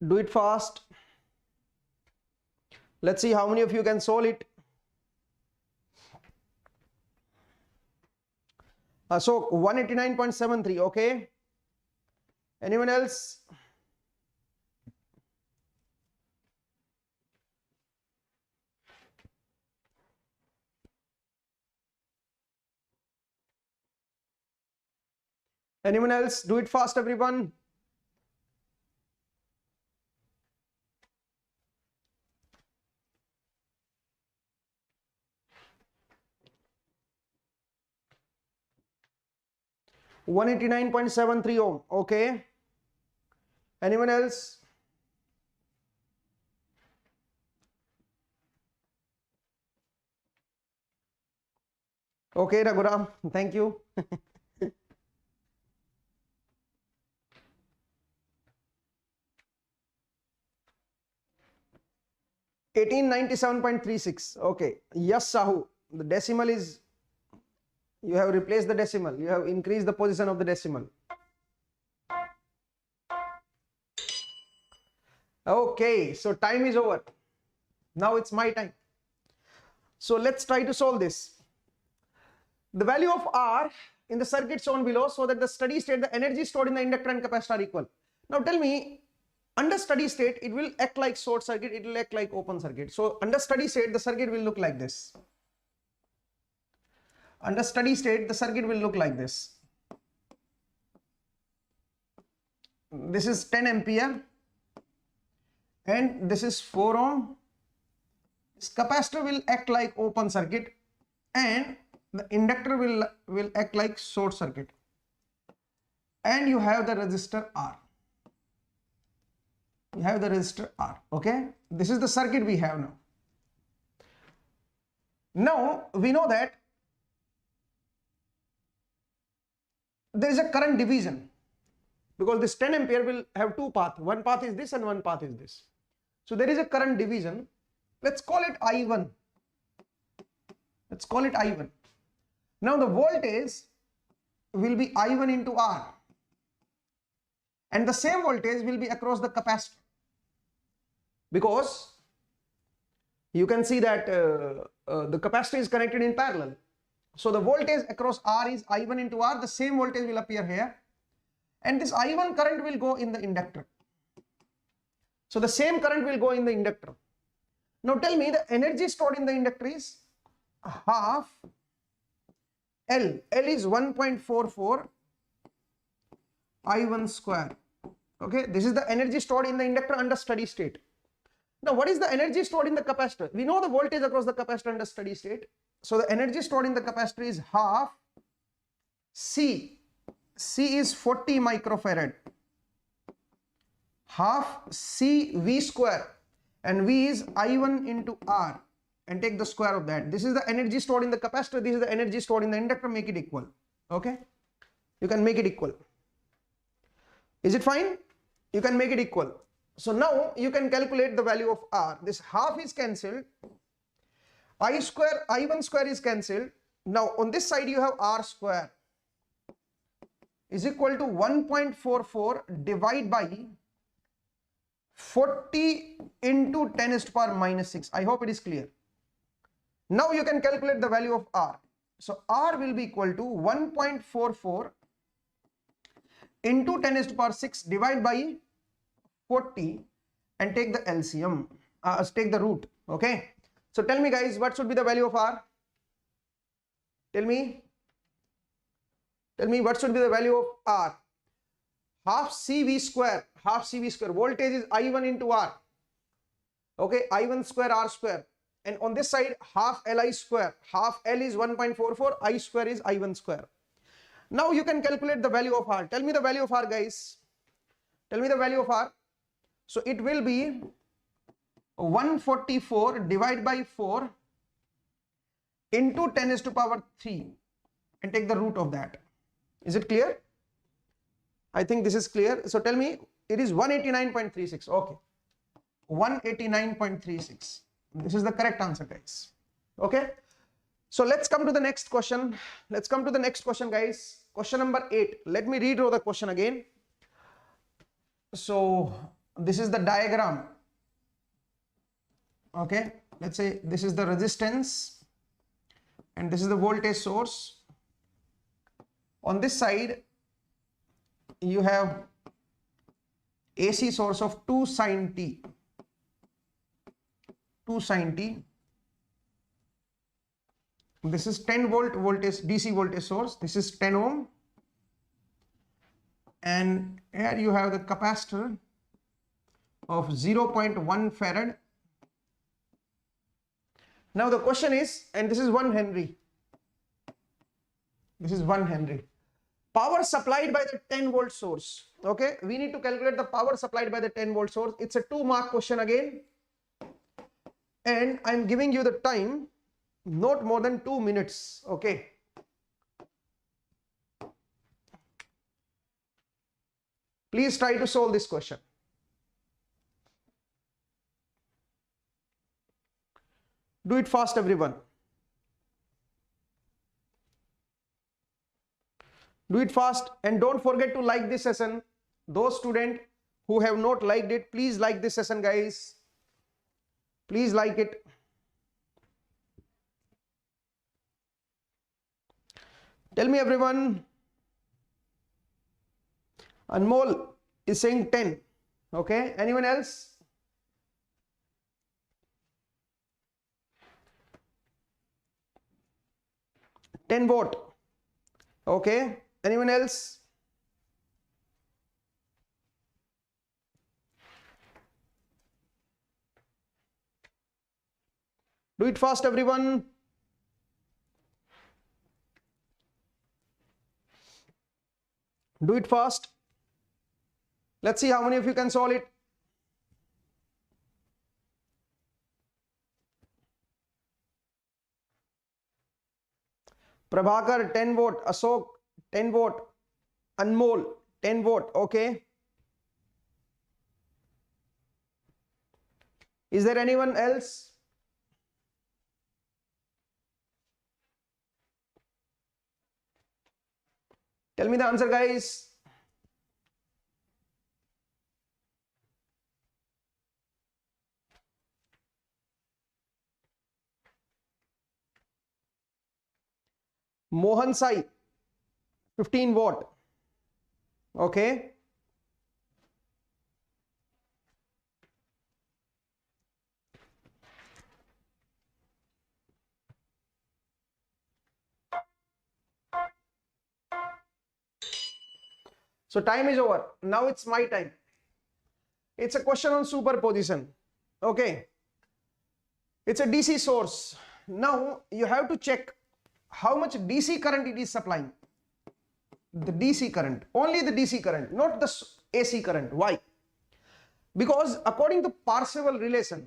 S1: Do it fast. Let's see how many of you can solve it. So 189.73. Okay. Anyone else? Anyone else? Do it fast, everyone. $189.73 ohm. Okay. Anyone else? Okay, Raghuram, thank you. 1897.36. Okay. Yes, Sahu. The decimal is, you have replaced the decimal. You have increased the position of the decimal. Okay. So time is over. Now it's my time. So let's try to solve this. The value of R in the circuit shown below, so that the steady state, the energy stored in the inductor and capacitor are equal. Now tell me, under steady state, it will act like short circuit, it will act like open circuit. So under steady state, the circuit will look like this. Under steady state, the circuit will look like this. This is 10 ampere and this is 4 ohm. This capacitor will act like open circuit and the inductor will act like short circuit. And you have the resistor R. You have the resistor R. Okay, this is the circuit we have now. Now we know that there is a current division, because this 10 ampere will have two paths. One path is this and one path is this. So there is a current division. Let's call it I1. Let's call it I1. Now the voltage will be I1 into R, and the same voltage will be across the capacitor, because you can see that the capacitor is connected in parallel. So the voltage across R is I1 into R, the same voltage will appear here, and this I1 current will go in the inductor. So the same current will go in the inductor. Now tell me, the energy stored in the inductor is half L. L is 1.44 I1 square. Okay, this is the energy stored in the inductor under steady state. Now what is the energy stored in the capacitor? We know the voltage across the capacitor under steady state. So the energy stored in the capacitor is half C. C is 40 microfarad. Half C V square, and V is I1 into R, and take the square of that. This is the energy stored in the capacitor, this is the energy stored in the inductor. Make it equal. Okay, you can make it equal. Is it fine? You can make it equal. So now you can calculate the value of R. This half is cancelled, I1 square is cancelled. Now on this side you have R square is equal to 1.44 divided by 40 into 10 to the power minus 6. I hope it is clear. Now you can calculate the value of R. So R will be equal to 1.44 into 10 to the power 6 divided by 40 and take the LCM, take the root. Okay. So tell me guys, what should be the value of R? Tell me what should be the value of R? Half CV square, voltage is I1 into R. Okay, I1 square R square, and on this side half Li square, half L is 1.44, I square is I1 square. Now you can calculate the value of R. Tell me the value of R guys. Tell me the value of R. So it will be 144 divided by 4 into 10 to the power 3 and take the root of that. Is it clear? I think this is clear. So tell me, it is 189.36. Okay, 189.36. This is the correct answer guys. Okay, so let's come to the next question. Let's come to the next question guys. Question number 8. Let me redraw the question again. So this is the diagram. Okay, let's say this is the resistance and this is the voltage source. On this side you have AC source of 2 sin t. 2 sin t. This is 10 volt voltage, DC voltage source. This is 10 ohm. And here you have the capacitor of 0.1 farad. Now the question is, and this is 1 Henry. This is 1 Henry. Power supplied by the 10 volt source. Okay, we need to calculate the power supplied by the 10 volt source. It's a 2-mark question again, and I'm giving you the time, not more than 2 minutes. Okay, Please try to solve this question. Do it fast, everyone. Do it fast, and don't forget to like this session. Those students who have not liked it, please like this session, guys. Please like it. Tell me, everyone. Anmol is saying 10. Okay, anyone else? $10. Okay, anyone else? Do it fast, everyone. Do it fast. Let's see how many of you can solve it. Prabhakar 10 vote, Ashok 10 vote, Anmol 10 vote. Okay. Is there anyone else? Tell me the answer, guys. Mohan Sai 15 watt. Okay. So time is over. Now it's my time. It's a question on superposition. Okay. It's a DC source. Now you have to check how much DC current it is supplying. The DC current, only the DC current, not the AC current. Why? Because according to Parseval relation,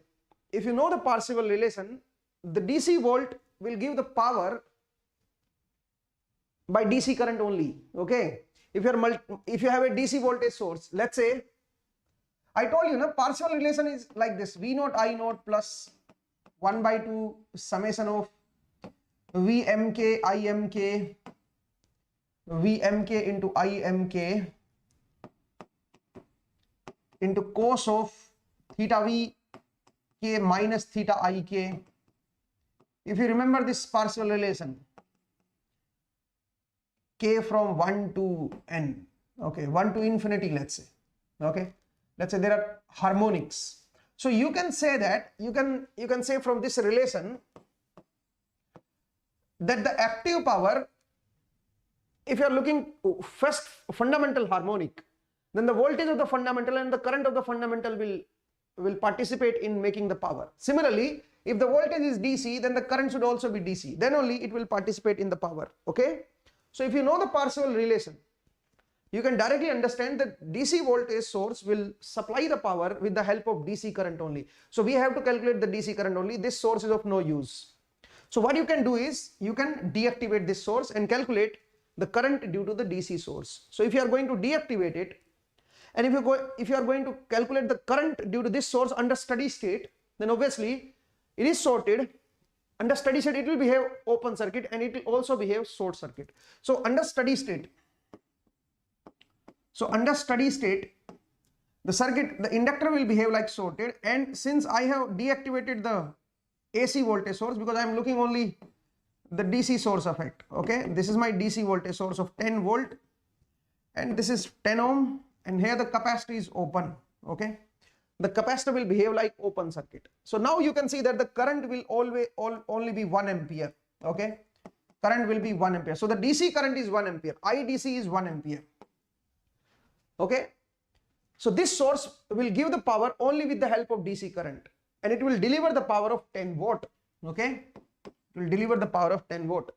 S1: if you know the Parseval relation, the DC volt will give the power by DC current only. Okay. If you have a DC voltage source, let's say, I told you, na, Parseval relation is like this: V naught I naught plus 1/2 summation of VMK IMK VMK into IMK into cos of theta V K minus theta IK. If you remember this Parseval relation, K from 1 to N, okay, 1 to infinity, let's say, okay, let's say there are harmonics. So you can say that, you can say from this relation that the active power, if you are looking first fundamental harmonic, then the voltage of the fundamental and the current of the fundamental will participate in making the power. Similarly, if the voltage is DC, then the current should also be DC. Then only it will participate in the power. Okay. So if you know the Parseval relation, you can directly understand that DC voltage source will supply the power with the help of DC current only. So we have to calculate the DC current only. This source is of no use. So what you can do is you can deactivate this source and calculate the current due to the DC source. So if you are going to deactivate it, and if you are going to calculate the current due to this source under steady state, then obviously it is sorted. Under steady state, it will behave open circuit and it will also behave short circuit. So under steady state, the inductor will behave like sorted. And since I have deactivated the AC voltage source, because I am looking only the DC source effect. Okay, this is my DC voltage source of 10 volt, and this is 10 ohm, and here the capacitor is open. Okay, the capacitor will behave like open circuit. So now you can see that the current will only be 1 ampere. Okay, current will be 1 ampere. So the DC current is 1 ampere. IDC is 1 ampere. Okay, so this source will give the power only with the help of DC current, and it will deliver the power of 10 watt. Okay, it will deliver the power of 10 watt.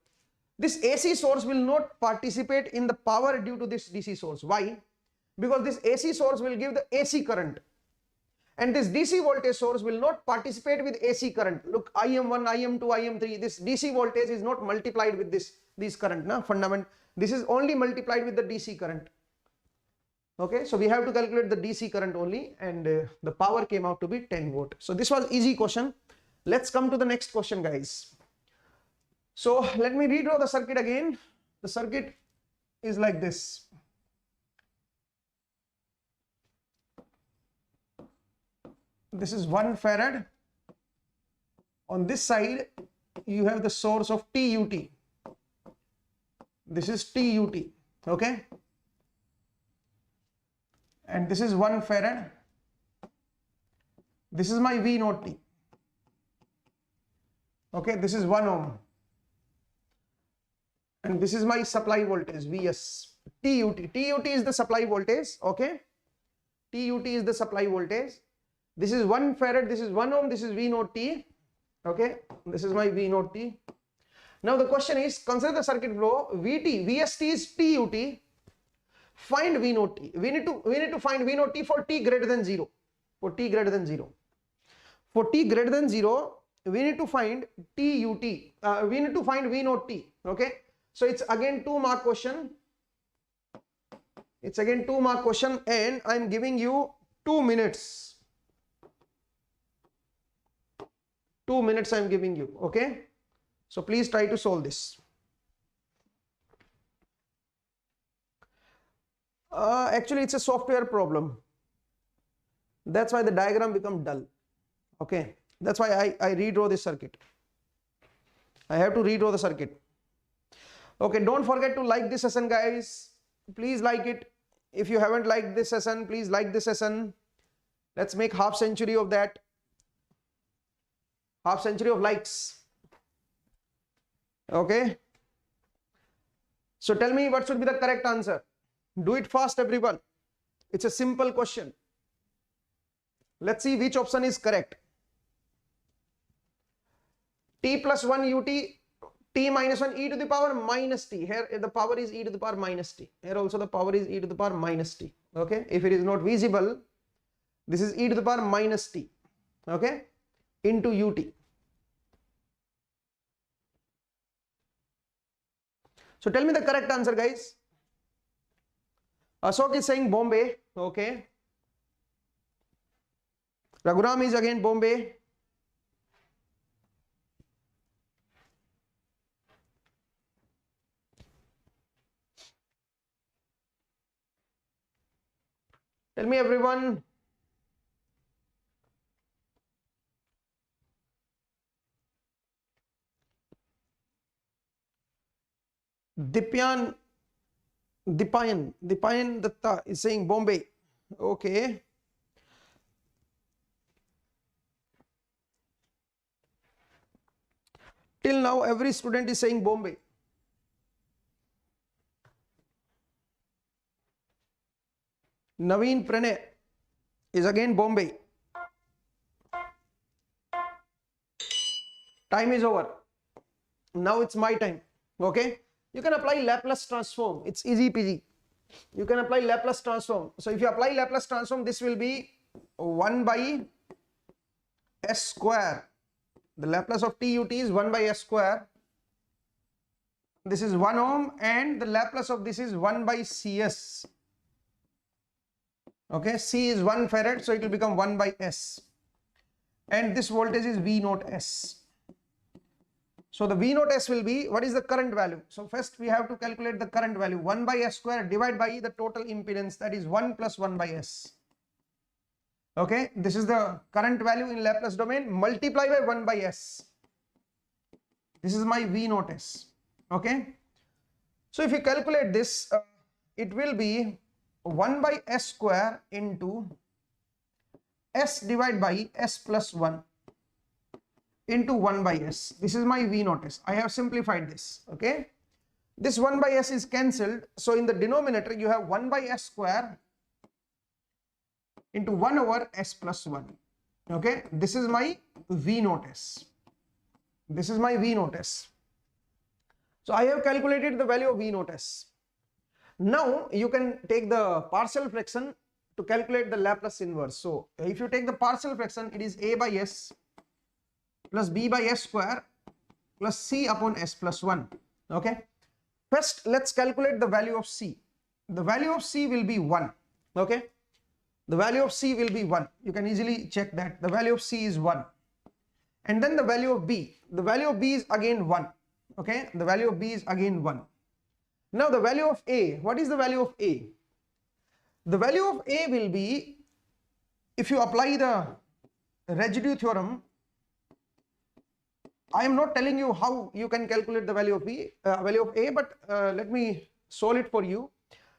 S1: This AC source will not participate in the power due to this DC source. Why? Because this AC source will give the AC current, and this DC voltage source will not participate with AC current. Look, IM1, IM2, IM3, this DC voltage is not multiplied with this current, na, fundament. This is only multiplied with the DC current. Okay, so we have to calculate the DC current only, and the power came out to be 10 volt. So this was easy question. Let's come to the next question, guys. So let me redraw the circuit again. The circuit is like this. This is 1 farad. On this side, you have the source of TUT. This is TUT, okay? And this is 1 farad. This is my V naught T. Okay, this is 1 ohm. And this is my supply voltage, Vs. TUT. TUT is the supply voltage, okay? TUT is the supply voltage. This is 1 farad, this is 1 ohm, this is V naught T. Okay, this is my V naught T. Now the question is, consider the circuit flow. VST is TUT. Find V naught T. We need to find V naught T for T greater than 0. For T greater than 0. For T greater than 0, we need to find TUT. We need to find V naught T. Okay. So it's again 2 mark question. It's again 2 mark question, and I'm giving you 2 minutes. 2 minutes I'm giving you. Okay. So please try to solve this. Actually, it's a software problem. That's why the diagram becomes dull. Okay. That's why I redraw this circuit. I have to redraw the circuit. Okay. Don't forget to like this session, guys. Please like it. If you haven't liked this session, please like this session. Let's make half century of that. Half century of likes. Okay. So tell me what should be the correct answer. Do it fast, everyone. It's a simple question. Let's see which option is correct. T plus 1 ut, T minus 1 e to the power minus t. Here the power is e to the power minus t. Here also the power is e to the power minus t. Okay. If it is not visible, this is e to the power minus t. Okay. Into ut. So tell me the correct answer, guys. Ashok is saying Bombay. Okay. Raghuram is again Bombay. Tell me, everyone. Dipayan Datta is saying Bombay. Okay. Till now, every student is saying Bombay. Naveen Pranay is again Bombay. Time is over. Now it's my time. Okay. You can apply Laplace transform. It's easy peasy. You can apply Laplace transform. So if you apply Laplace transform, this will be 1 by s square. The Laplace of TUT is 1 by s square. This is 1 ohm, and the Laplace of this is 1 by Cs. Okay, C is 1 farad, so it will become 1 by S. And this voltage is V naught S. So the V naught S will be, what is the current value? So first we have to calculate the current value. 1 by S square divided by the total impedance, that is 1 plus 1 by S. Okay, this is the current value in Laplace domain, multiply by 1 by S. This is my V naught S. Okay. So if you calculate this, it will be 1 by S square into S divided by S plus 1 into 1 by S. This is my V naught S. I have simplified this. Okay. This 1 by S is cancelled. So in the denominator, you have 1 by S square into 1 over S plus 1. Okay. This is my V naught S. This is my V naught S. So I have calculated the value of V naught S. Now you can take the partial fraction to calculate the Laplace inverse. So if you take the partial fraction, it is A by S plus B by S square plus C upon S plus 1. Okay. First, let's calculate the value of C. The value of C will be 1. Okay, the value of C will be 1. You can easily check that the value of C is 1. And then the value of B, the value of B is again 1. Okay, the value of B is again 1. Now the value of A, what is the value of A? The value of A will be, if you apply the residue theorem, I am not telling you how you can calculate the value of B, value of A, but let me solve it for you.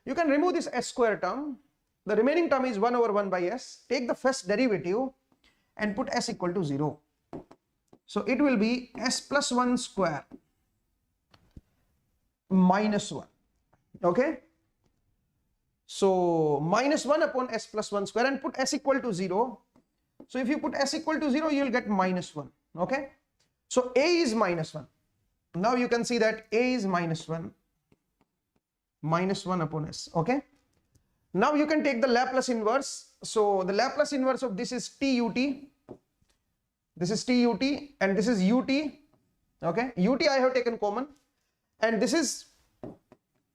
S1: You can remove this s square term. The remaining term is 1 over 1 by s. Take the first derivative and put s equal to 0. So it will be s plus 1 square minus 1. Okay. So minus 1 upon s plus 1 square and put s equal to 0. So if you put s equal to 0, you will get minus 1. Okay. So A is minus 1. Now you can see that A is minus 1. Minus 1 upon s. Okay. Now you can take the Laplace inverse. So the Laplace inverse of this is TUT. This is TUT and this is UT. Okay. UT I have taken common. And this is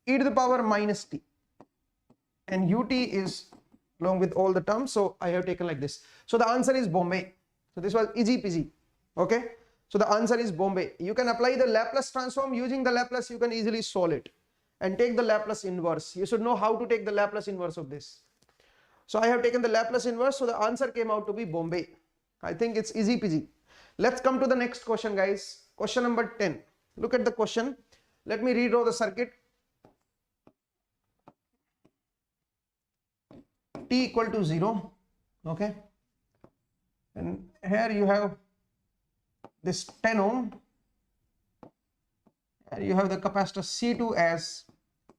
S1: e to the power minus t. And UT is along with all the terms. So I have taken like this. So the answer is Bombay. So this was easy peasy. Okay. So the answer is Bombay. You can apply the Laplace transform. Using the Laplace, you can easily solve it. And take the Laplace inverse. You should know how to take the Laplace inverse of this. So I have taken the Laplace inverse. So the answer came out to be Bombay. I think it's easy peasy. Let's come to the next question, guys. Question number 10. Look at the question. Let me redraw the circuit. T equal to 0. Okay. And here you have this 10 ohm. And you have the capacitor C2 as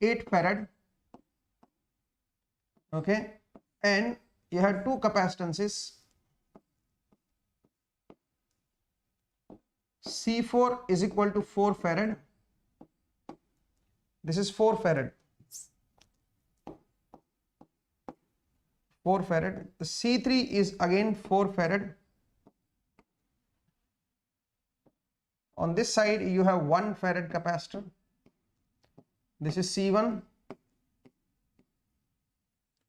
S1: 8 farad. Okay. And you have two capacitances. C4 is equal to 4 farad. This is 4 farad. 4 farad. The C3 is again 4 farad. On this side you have 1 farad capacitor. This is C1.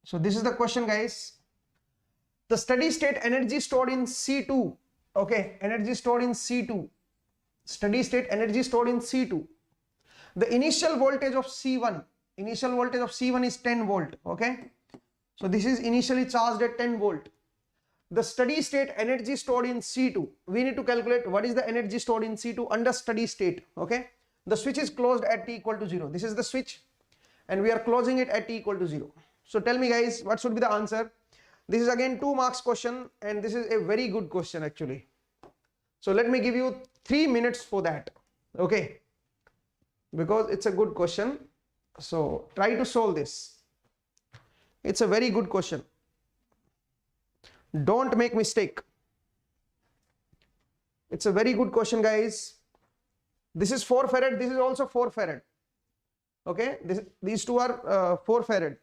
S1: So this is the question, guys. The steady state energy stored in C2. Okay, energy stored in C2. Steady state energy stored in C2. The initial voltage of C1. Initial voltage of C1 is 10 volt. Okay. So this is initially charged at 10 volt. The steady state energy stored in C2. We need to calculate what is the energy stored in C2 under steady state. Okay. The switch is closed at t equal to 0. This is the switch and we are closing it at t equal to 0. So tell me, guys, what should be the answer? This is again 2 marks question and this is a very good question actually. So let me give you 3 minutes for that. Okay. Because it's a good question. So try to solve this. It's a very good question. Don't make mistake. It's a very good question, guys. This is 4 farad. This is also 4 farad. Okay. These two are 4 farad.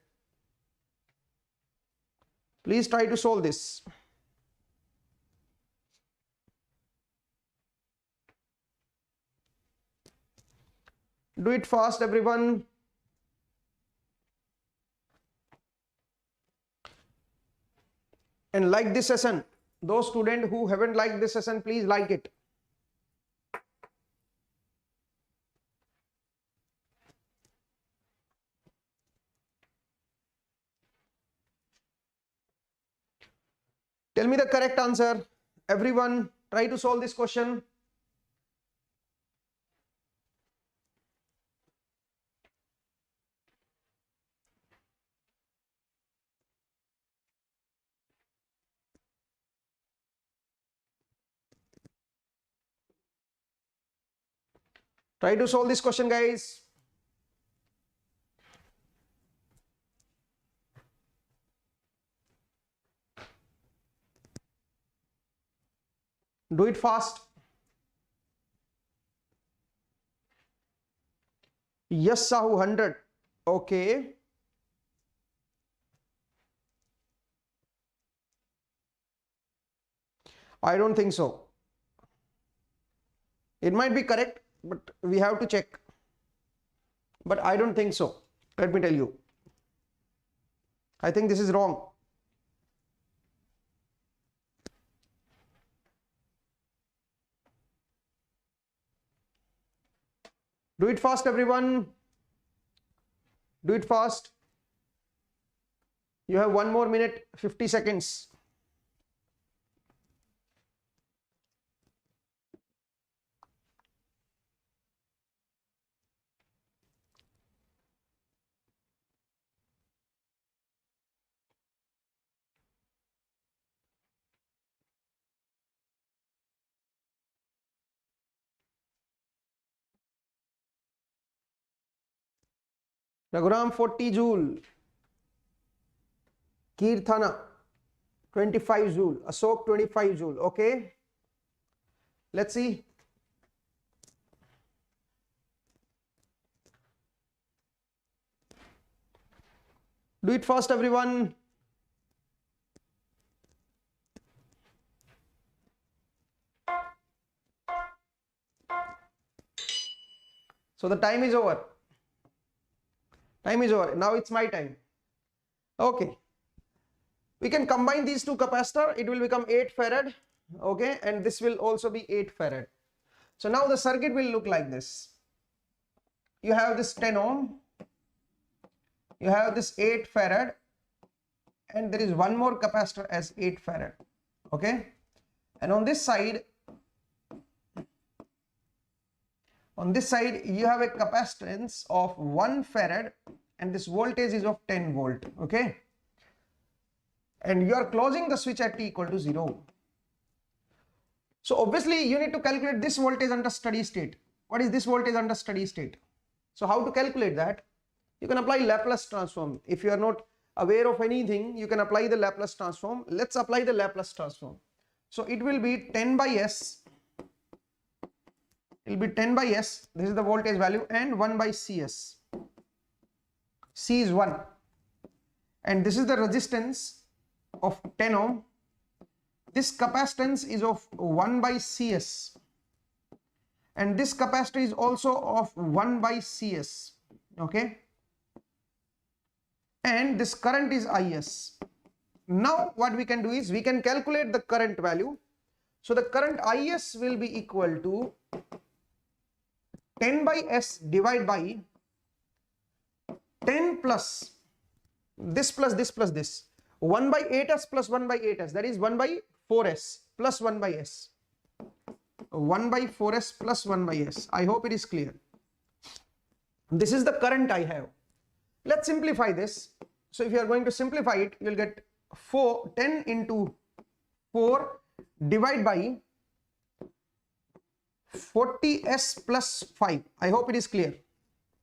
S1: Please try to solve this. Do it fast, everyone. And like this session. Those students who haven't liked this session, please like it. Tell me the correct answer. Everyone, try to solve this question. Try to solve this question, guys. Do it fast. Yes, Sahu, 100. Okay. I don't think so. It might be correct, but we have to check. But I don't think so. Let me tell you. I think this is wrong. Do it fast, everyone. Do it fast. You have 1 more minute, 50 seconds. Raghuram 40 joule. Kirthana 25 joule. Ashok 25 joule. Okay. Let's see. Do it fast, everyone. So the time is over. Time is over. Now it's my time. Okay. We can combine these two capacitors. It will become 8 farad. Okay. And this will also be 8 farad. So now the circuit will look like this. You have this 10 ohm. You have this 8 farad. And there is one more capacitor as 8 farad. Okay. And on this side, you have a capacitance of 1 farad and this voltage is of 10 volt. Okay. And you are closing the switch at t equal to 0. So obviously you need to calculate this voltage under steady state. What is this voltage under steady state? So how to calculate that? You can apply Laplace transform. If you are not aware of anything, you can apply the Laplace transform. Let's apply the Laplace transform. So it will be 10 by S. It will be 10 by S, this is the voltage value, and 1 by CS. C is 1. And this is the resistance of 10 ohm. This capacitance is of 1 by CS. And this capacitor is also of 1 by CS. Okay. And this current is IS. Now what we can do is we can calculate the current value. So the current IS will be equal to 10 by S divided by 10 plus this plus this plus this. 1 by 8S plus 1 by 8S, that is 1 by 4S plus 1 by S. 1 by 4S plus 1 by S. I hope it is clear. This is the current I have. Let's simplify this. So if you are going to simplify it, you will get 10 into 4 divided by 40S plus 5. I hope it is clear.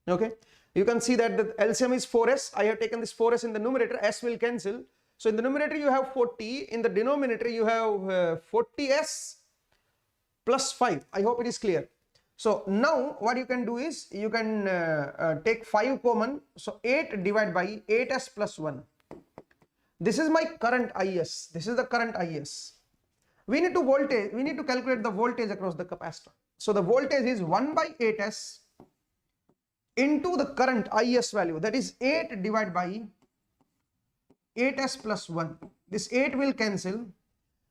S1: Okay. You can see that the LCM is 4S. I have taken this 4S in the numerator. S will cancel. So in the numerator you have 40. In the denominator you have 40S plus 5. I hope it is clear. So now what you can do is you can take 5 common. So 8 divided by 8S plus 1. This is my current IS. This is the current IS. We need to calculate the voltage across the capacitor. So the voltage is 1 by 8S into the current IS value, that is 8 divided by 8S plus 1. This 8 will cancel.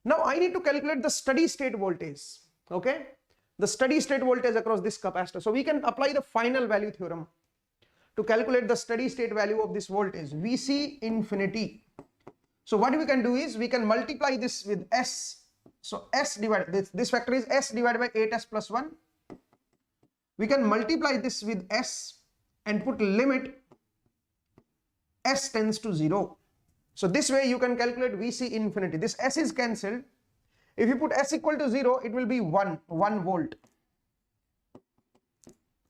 S1: Now I need to calculate the steady state voltage. Okay. The steady state voltage across this capacitor. So we can apply the final value theorem to calculate the steady state value of this voltage, VC infinity. So what we can do is we can multiply this with S. So S divided, this factor is S divided by 8S plus 1. We can multiply this with S and put limit S tends to 0. So this way you can calculate VC infinity. This S is cancelled. If you put S equal to 0, it will be 1 volt.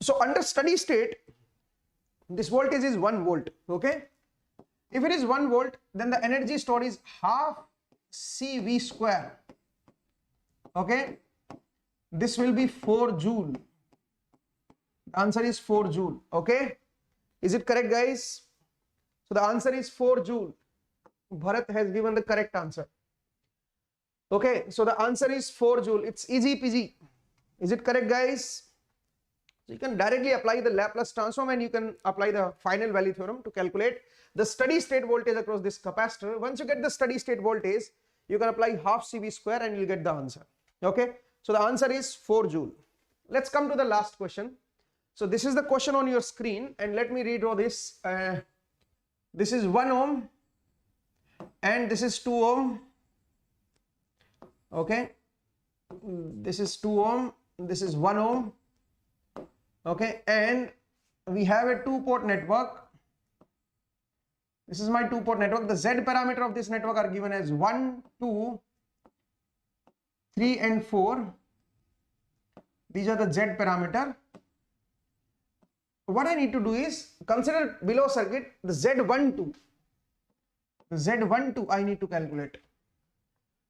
S1: So under steady state, this voltage is 1 volt. Okay. If it is 1 volt, then the energy stored is half CV square. Okay. This will be 4 joule. The answer is 4 joule. Okay. Is it correct, guys? So the answer is 4 joule. Bharat has given the correct answer. Okay. So the answer is 4 joule. It's easy peasy. Is it correct, guys? So you can directly apply the Laplace transform and you can apply the final value theorem to calculate the steady state voltage across this capacitor. Once you get the steady state voltage, you can apply half CV square and you'll get the answer. Okay, so the answer is 4 joule. Let's come to the last question. So this is the question on your screen, and let me redraw this. This is 1 ohm and this is 2 ohm. Okay, this is 2 ohm, this is 1 ohm. Okay, and we have a 2-port network. This is my 2-port network. The Z parameter of this network are given as 1, 2, 3 and 4. These are the Z parameter. What I need to do is consider below circuit the Z12. The Z12 I need to calculate.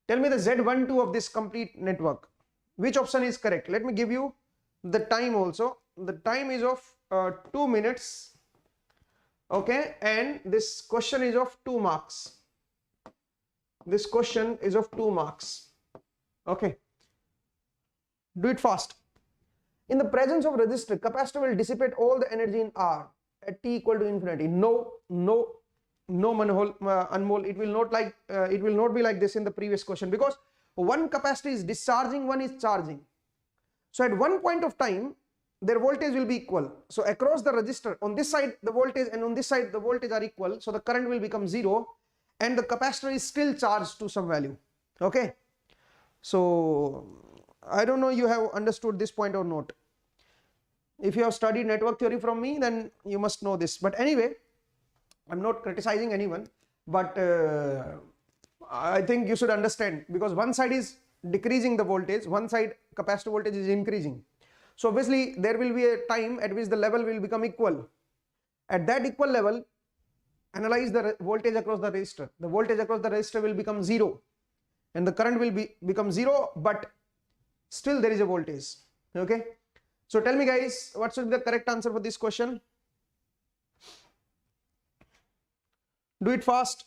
S1: Tell me the Z12 of this complete network. Which option is correct? Let me give you the time also. The time is of 2 minutes. Okay, and this question is of 2 marks. This question is of 2 marks. Okay, do it fast. In the presence of resistor, capacitor will dissipate all the energy in R at t equal to infinity. No unmole. It will not be like this in the previous question, because one capacitor is discharging, one is charging. So at one point of time, their voltage will be equal. So across the resistor, on this side the voltage and on this side the voltage are equal. So the current will become 0 and the capacitor is still charged to some value. Okay. So I don't know you have understood this point or not. If you have studied network theory from me, then you must know this. But anyway, I'm not criticizing anyone, but I think you should understand, because one side is decreasing the voltage, one side capacitor voltage is increasing. So obviously there will be a time at which the level will become equal. At that equal level, analyze the voltage across the resistor. The voltage across the resistor will become 0 and the current will become 0, but still there is a voltage. Okay. So tell me guys, what should be the correct answer for this question? Do it fast.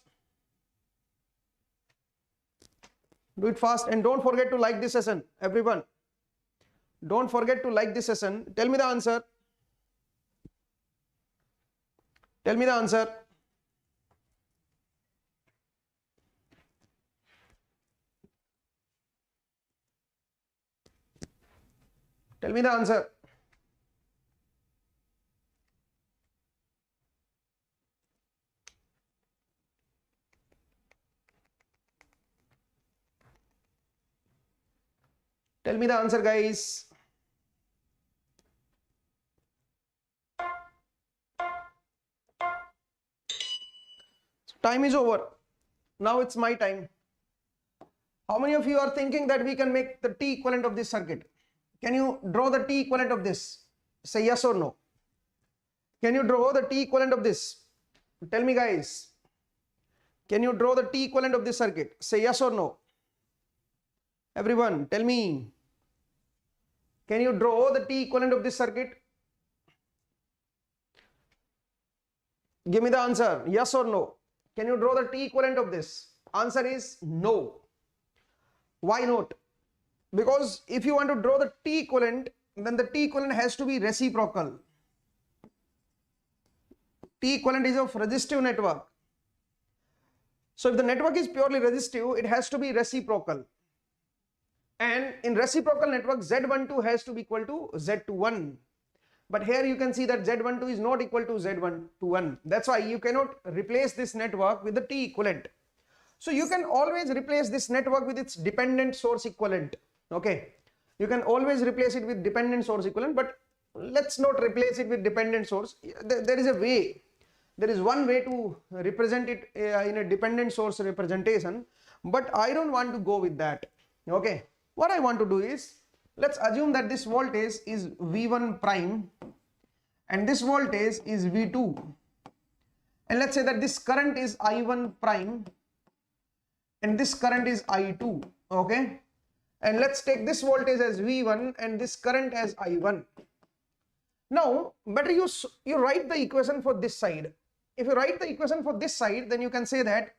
S1: Do it fast, and don't forget to like this session, everyone. Don't forget to like this session. Tell me the answer. Tell me the answer. Tell me the answer. Tell me the answer, guys. Time is over. Now it's my time. How many of you are thinking that we can make the T equivalent of this circuit? Can you draw the T equivalent of this? Say yes or no. Can you draw the T equivalent of this? Tell me guys. Can you draw the T equivalent of this circuit? Say yes or no. Everyone, tell me. Can you draw the T equivalent of this circuit? Give me the answer, yes or no. Can you draw the T equivalent of this? Answer is no. Why not? Because if you want to draw the T equivalent, then the T equivalent has to be reciprocal. T equivalent is of resistive network. So if the network is purely resistive, it has to be reciprocal. And in reciprocal network, Z12 has to be equal to Z21. But here you can see that Z12 is not equal to Z21. That's why you cannot replace this network with the T equivalent. So you can always replace this network with its dependent source equivalent. Okay. You can always replace it with dependent source equivalent, but let's not replace it with dependent source. There is a way. There is one way to represent it in a dependent source representation, but I don't want to go with that. Okay. What I want to do is, let's assume that this voltage is V1 prime and this voltage is V2, and let's say that this current is I1 prime and this current is I2. Okay, and let's take this voltage as V1 and this current as I1. Now better you write the equation for this side. If you write the equation for this side, then you can say that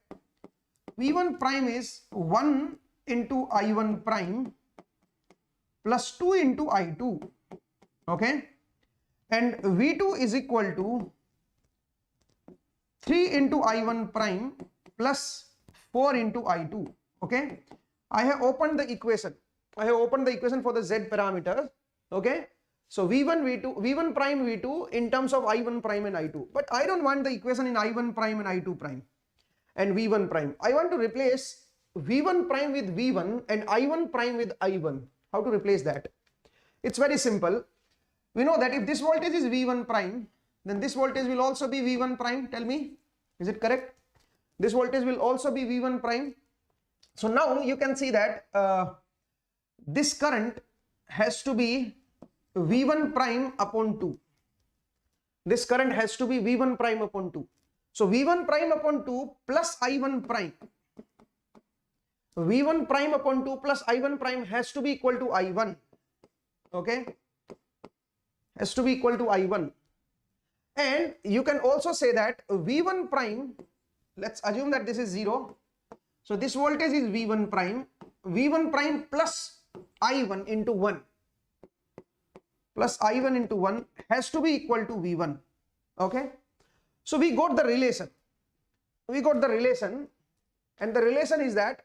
S1: V1 prime is 1 into I1 prime plus 2 into I2. Okay, and V2 is equal to 3 into I1 prime plus 4 into I2. Okay, I have opened the equation. I have opened the equation for the Z parameters. Okay, so V1, V2, V1 prime, V2 in terms of I1 prime and I2. But I don't want the equation in I1 prime and I2 prime and V1 prime. I want to replace V1 prime with V1 and I1 prime with I1. How to replace that? It's very simple. We know that if this voltage is V1 prime, then this voltage will also be V1 prime. Tell me, is it correct? This voltage will also be V1 prime. So now you can see that this current has to be V1 prime upon 2. This current has to be V1 prime upon 2. So V1 prime upon 2 plus I1 prime. V1 prime upon 2 plus I1 prime has to be equal to I1. Okay, has to be equal to I1. And you can also say that V1 prime, let's assume that this is 0. So this voltage is V1 prime plus I1 into 1 plus I1 into 1 has to be equal to V1. Okay, so we got the relation. We got the relation, and the relation is that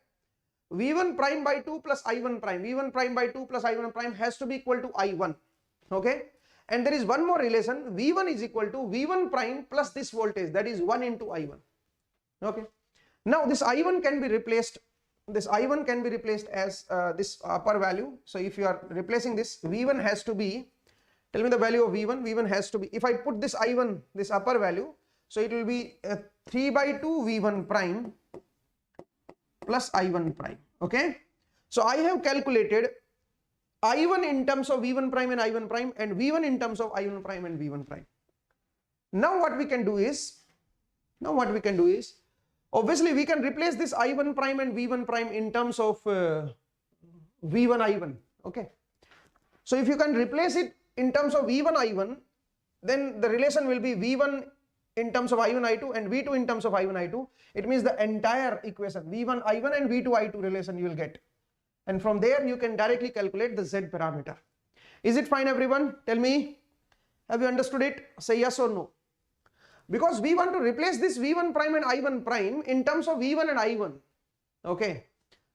S1: V1 prime by 2 plus I1 prime, V1 prime by 2 plus I1 prime has to be equal to I1. Okay, and there is one more relation. V1 is equal to V1 prime plus this voltage, that is 1 into I1. Okay, now this I1 can be replaced. This I1 can be replaced as this upper value. So if you are replacing this, V1 has to be, tell me the value of V1. V1 has to be, if I put this I1, this upper value, so it will be 3 by 2 V1 prime plus I1 prime. Okay, so I have calculated I1 in terms of V1 prime and I1 prime, and V1 in terms of I1 prime and V1 prime. Now what we can do is, obviously we can replace this I1 prime and V1 prime in terms of V1 I1. Okay, so if you can replace it in terms of V1 I1, then the relation will be V1 in terms of I1 I2 and V2 in terms of I1 I2. It means the entire equation V1 I1 and V2 I2 relation you will get, and from there you can directly calculate the Z parameter. Is it fine, everyone? Tell me, have you understood it? Say yes or no. Because we want to replace this V1 prime and I1 prime in terms of V1 and I1. Okay,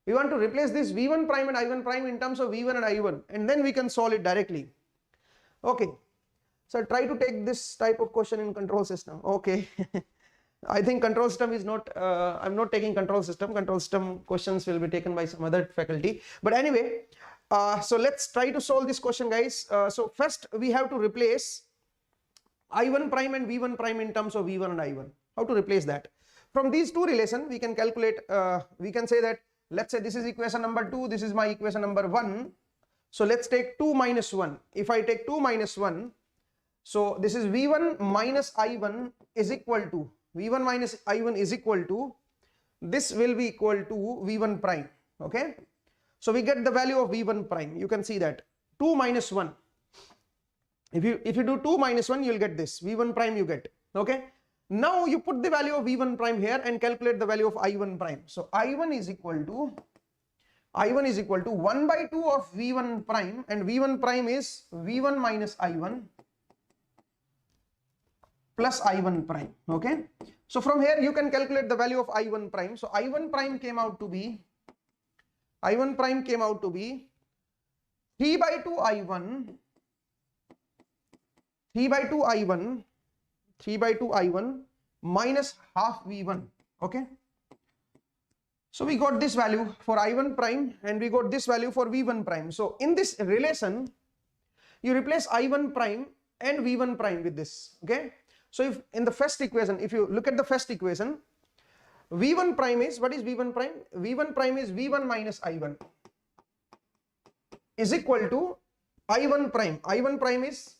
S1: we want to replace this V1 prime and I1 prime in terms of V1 and I1, and then we can solve it directly. Okay, so try to take this type of question in control system. Okay, I think control system is not, I'm not taking control system. Control system questions will be taken by some other faculty. But anyway, so let's try to solve this question, guys. So first we have to replace I1 prime and V1 prime in terms of V1 and I1. How to replace that? From these two relations, we can calculate, we can say that, let's say this is equation number 2, this is my equation number 1. So let's take 2 minus 1. If I take 2 minus 1, so this is V1 minus I1 is equal to, V1 minus I1 is equal to, this will be equal to V1 prime. Okay, so we get the value of V1 prime. You can see that 2 minus 1. If you do 2 minus 1, you will get this V1 prime you get. Okay, now you put the value of V1 prime here and calculate the value of I1 prime. So I1 is equal to 1 by 2 of V1 prime, and V1 prime is V1 minus I1 plus I1 prime. Okay, so from here you can calculate the value of I1 prime. So I1 prime came out to be 3 by 2 I1 minus half V1. Okay, so we got this value for I1 prime and we got this value for V1 prime. So in this relation, you replace I1 prime and V1 prime with this. Okay, so if in the first equation, if you look at the first equation, V1 prime is, what is V1 prime? V1 prime is V1 minus I1 is equal to I1 prime. I1 prime is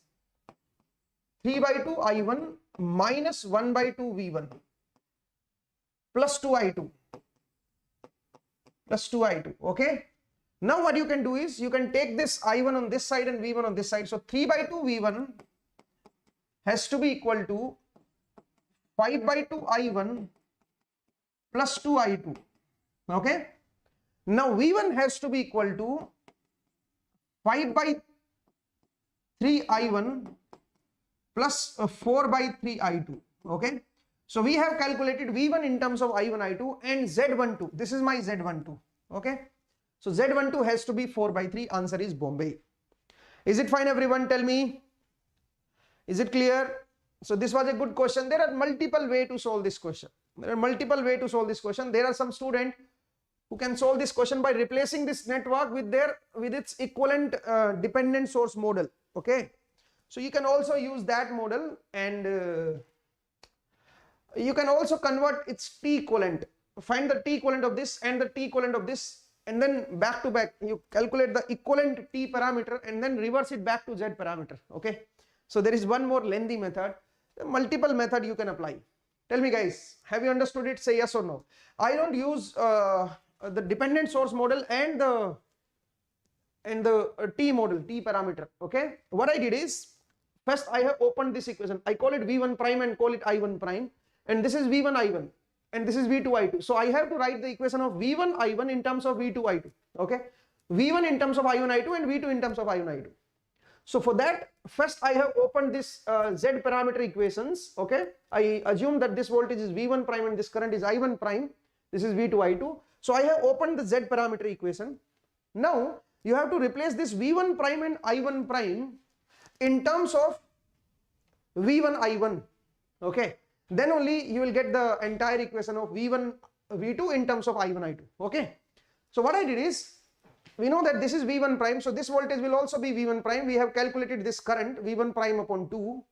S1: 3 by 2 I1 minus 1 by 2 V1 plus 2 I2 plus 2 I2. Okay, now what you can do is you can take this I1 on this side and V1 on this side. So 3 by 2 V1 has to be equal to 5 by 2 I1 plus 2 I2. Okay, now V1 has to be equal to 5 by 3 I1 plus 4 by 3 I2. Okay. So we have calculated V1 in terms of I1, I2 and Z12. This is my Z12. Okay. So Z12 has to be 4 by 3. Answer is Bombay. Is it fine, everyone? Tell me. Is it clear? So this was a good question. There are multiple ways to solve this question. There are some students who can solve this question by replacing this network with its equivalent dependent source model. Okay. So you can also use that model, and you can also convert its T equivalent. Find the T equivalent of this and the T equivalent of this, and then back to back you calculate the equivalent T parameter and then reverse it back to Z parameter. Okay. So there is one more lengthy method, multiple method you can apply. Tell me guys, have you understood it? Say yes or no. I don't use the dependent source model and the T model, T parameter. Okay. What I did is, first I have opened this equation. I call it V1 prime and call it I1 prime, and this is V1 I1 and this is V2 I2. So I have to write the equation of V1 I1 in terms of V2 I2. Okay. V1 in terms of I1 I2 and V2 in terms of I1 I2. So for that, first I have opened this Z parameter equations. Okay. I assume that this voltage is V1 prime and this current is I1 prime. This is V2 I2. So I have opened the Z parameter equation. Now you have to replace this V1 prime and I1 prime in terms of V1 I1. Okay. Then only you will get the entire equation of V1 V2 in terms of I1 I2. Okay. So what I did is, we know that this is V1 prime, so this voltage will also be V1 prime. We have calculated this current V1 prime upon 2,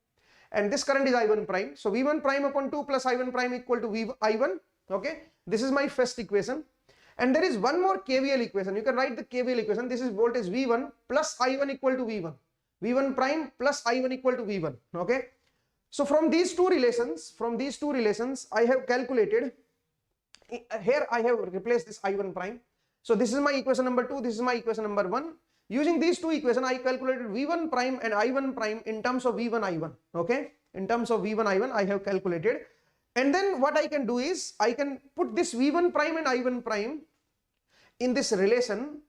S1: and this current is I1 prime. So V1 prime upon 2 plus I1 prime equal to I1. Okay. This is my first equation. And there is one more KVL equation. You can write the KVL equation. This is voltage V1 plus I1 equal to V1. V1 prime plus I1 equal to V1. Okay. So from these two relations, I have calculated, here I have replaced this I1 prime. So this is my equation number 2, this is my equation number 1. Using these two equations, I calculated V1 prime and I1 prime in terms of V1 I1. Okay. In terms of V1 I1, I have calculated. And then what I can do is, I can put this V1 prime and I1 prime in this relation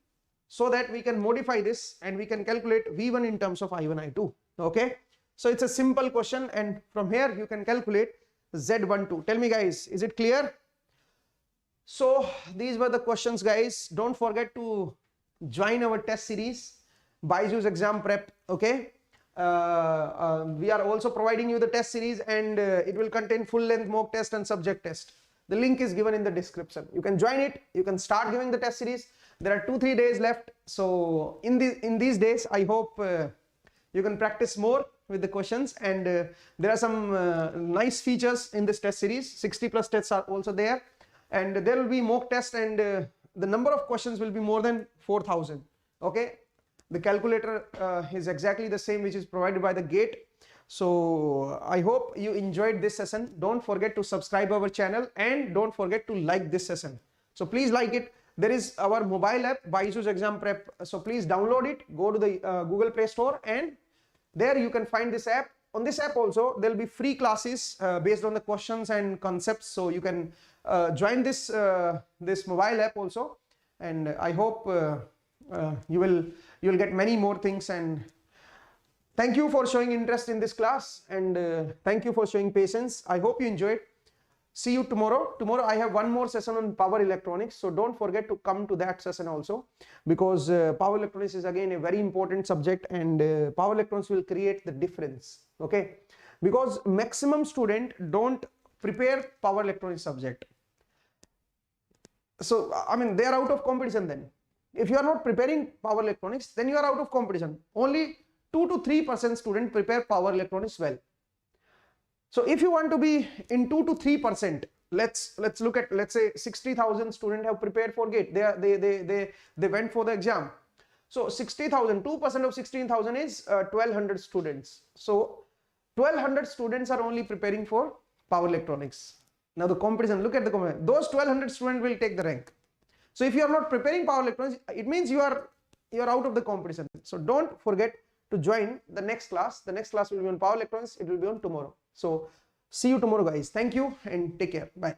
S1: so that we can modify this and we can calculate V1 in terms of I1 I2. Okay. So it's a simple question, and from here you can calculate Z12. Tell me guys, is it clear? So these were the questions guys. Don't forget to join our test series, BYJU'S exam prep. Okay. We are also providing you the test series, and it will contain full length mock test and subject test. The link is given in the description. You can join it. You can start giving the test series. There are 2-3 days left. So in these days, I hope you can practice more with the questions, and there are some nice features in this test series. 60+ tests are also there, and there will be mock test, and the number of questions will be more than 4,000. Okay. The calculator is exactly the same which is provided by the gate. So I hope you enjoyed this session. Don't forget to subscribe our channel, and don't forget to like this session. So please like it. There is our mobile app, BYJU'S exam prep. So please download it. Go to the Google Play Store, and there you can find this app. On this app also, there will be free classes based on the questions and concepts. So you can join this mobile app also, and I hope you will get many more things. And thank you for showing interest in this class, and thank you for showing patience. I hope you enjoyed. See you tomorrow. Tomorrow I have one more session on power electronics, so don't forget to come to that session also, because power electronics is again a very important subject, and power electronics will create the difference. Okay, because maximum student don't prepare power electronics subject. So I mean, they are out of competition then. If you are not preparing power electronics, then you are out of competition. Only 2 to 3% students prepare power electronics well. So if you want to be in 2 to 3%, let's look at, let's say 60,000 students have prepared for GATE. They went for the exam. So 60,000, 2% of 16,000 is 1,200 students. So 1,200 students are only preparing for power electronics. Now the competition, look at the competition. Those 1,200 students will take the rank. So if you are not preparing power electronics, it means you are out of the competition. So don't forget to join the next class. The next class will be on power electronics. It will be on tomorrow. So see you tomorrow guys. Thank you and take care. Bye.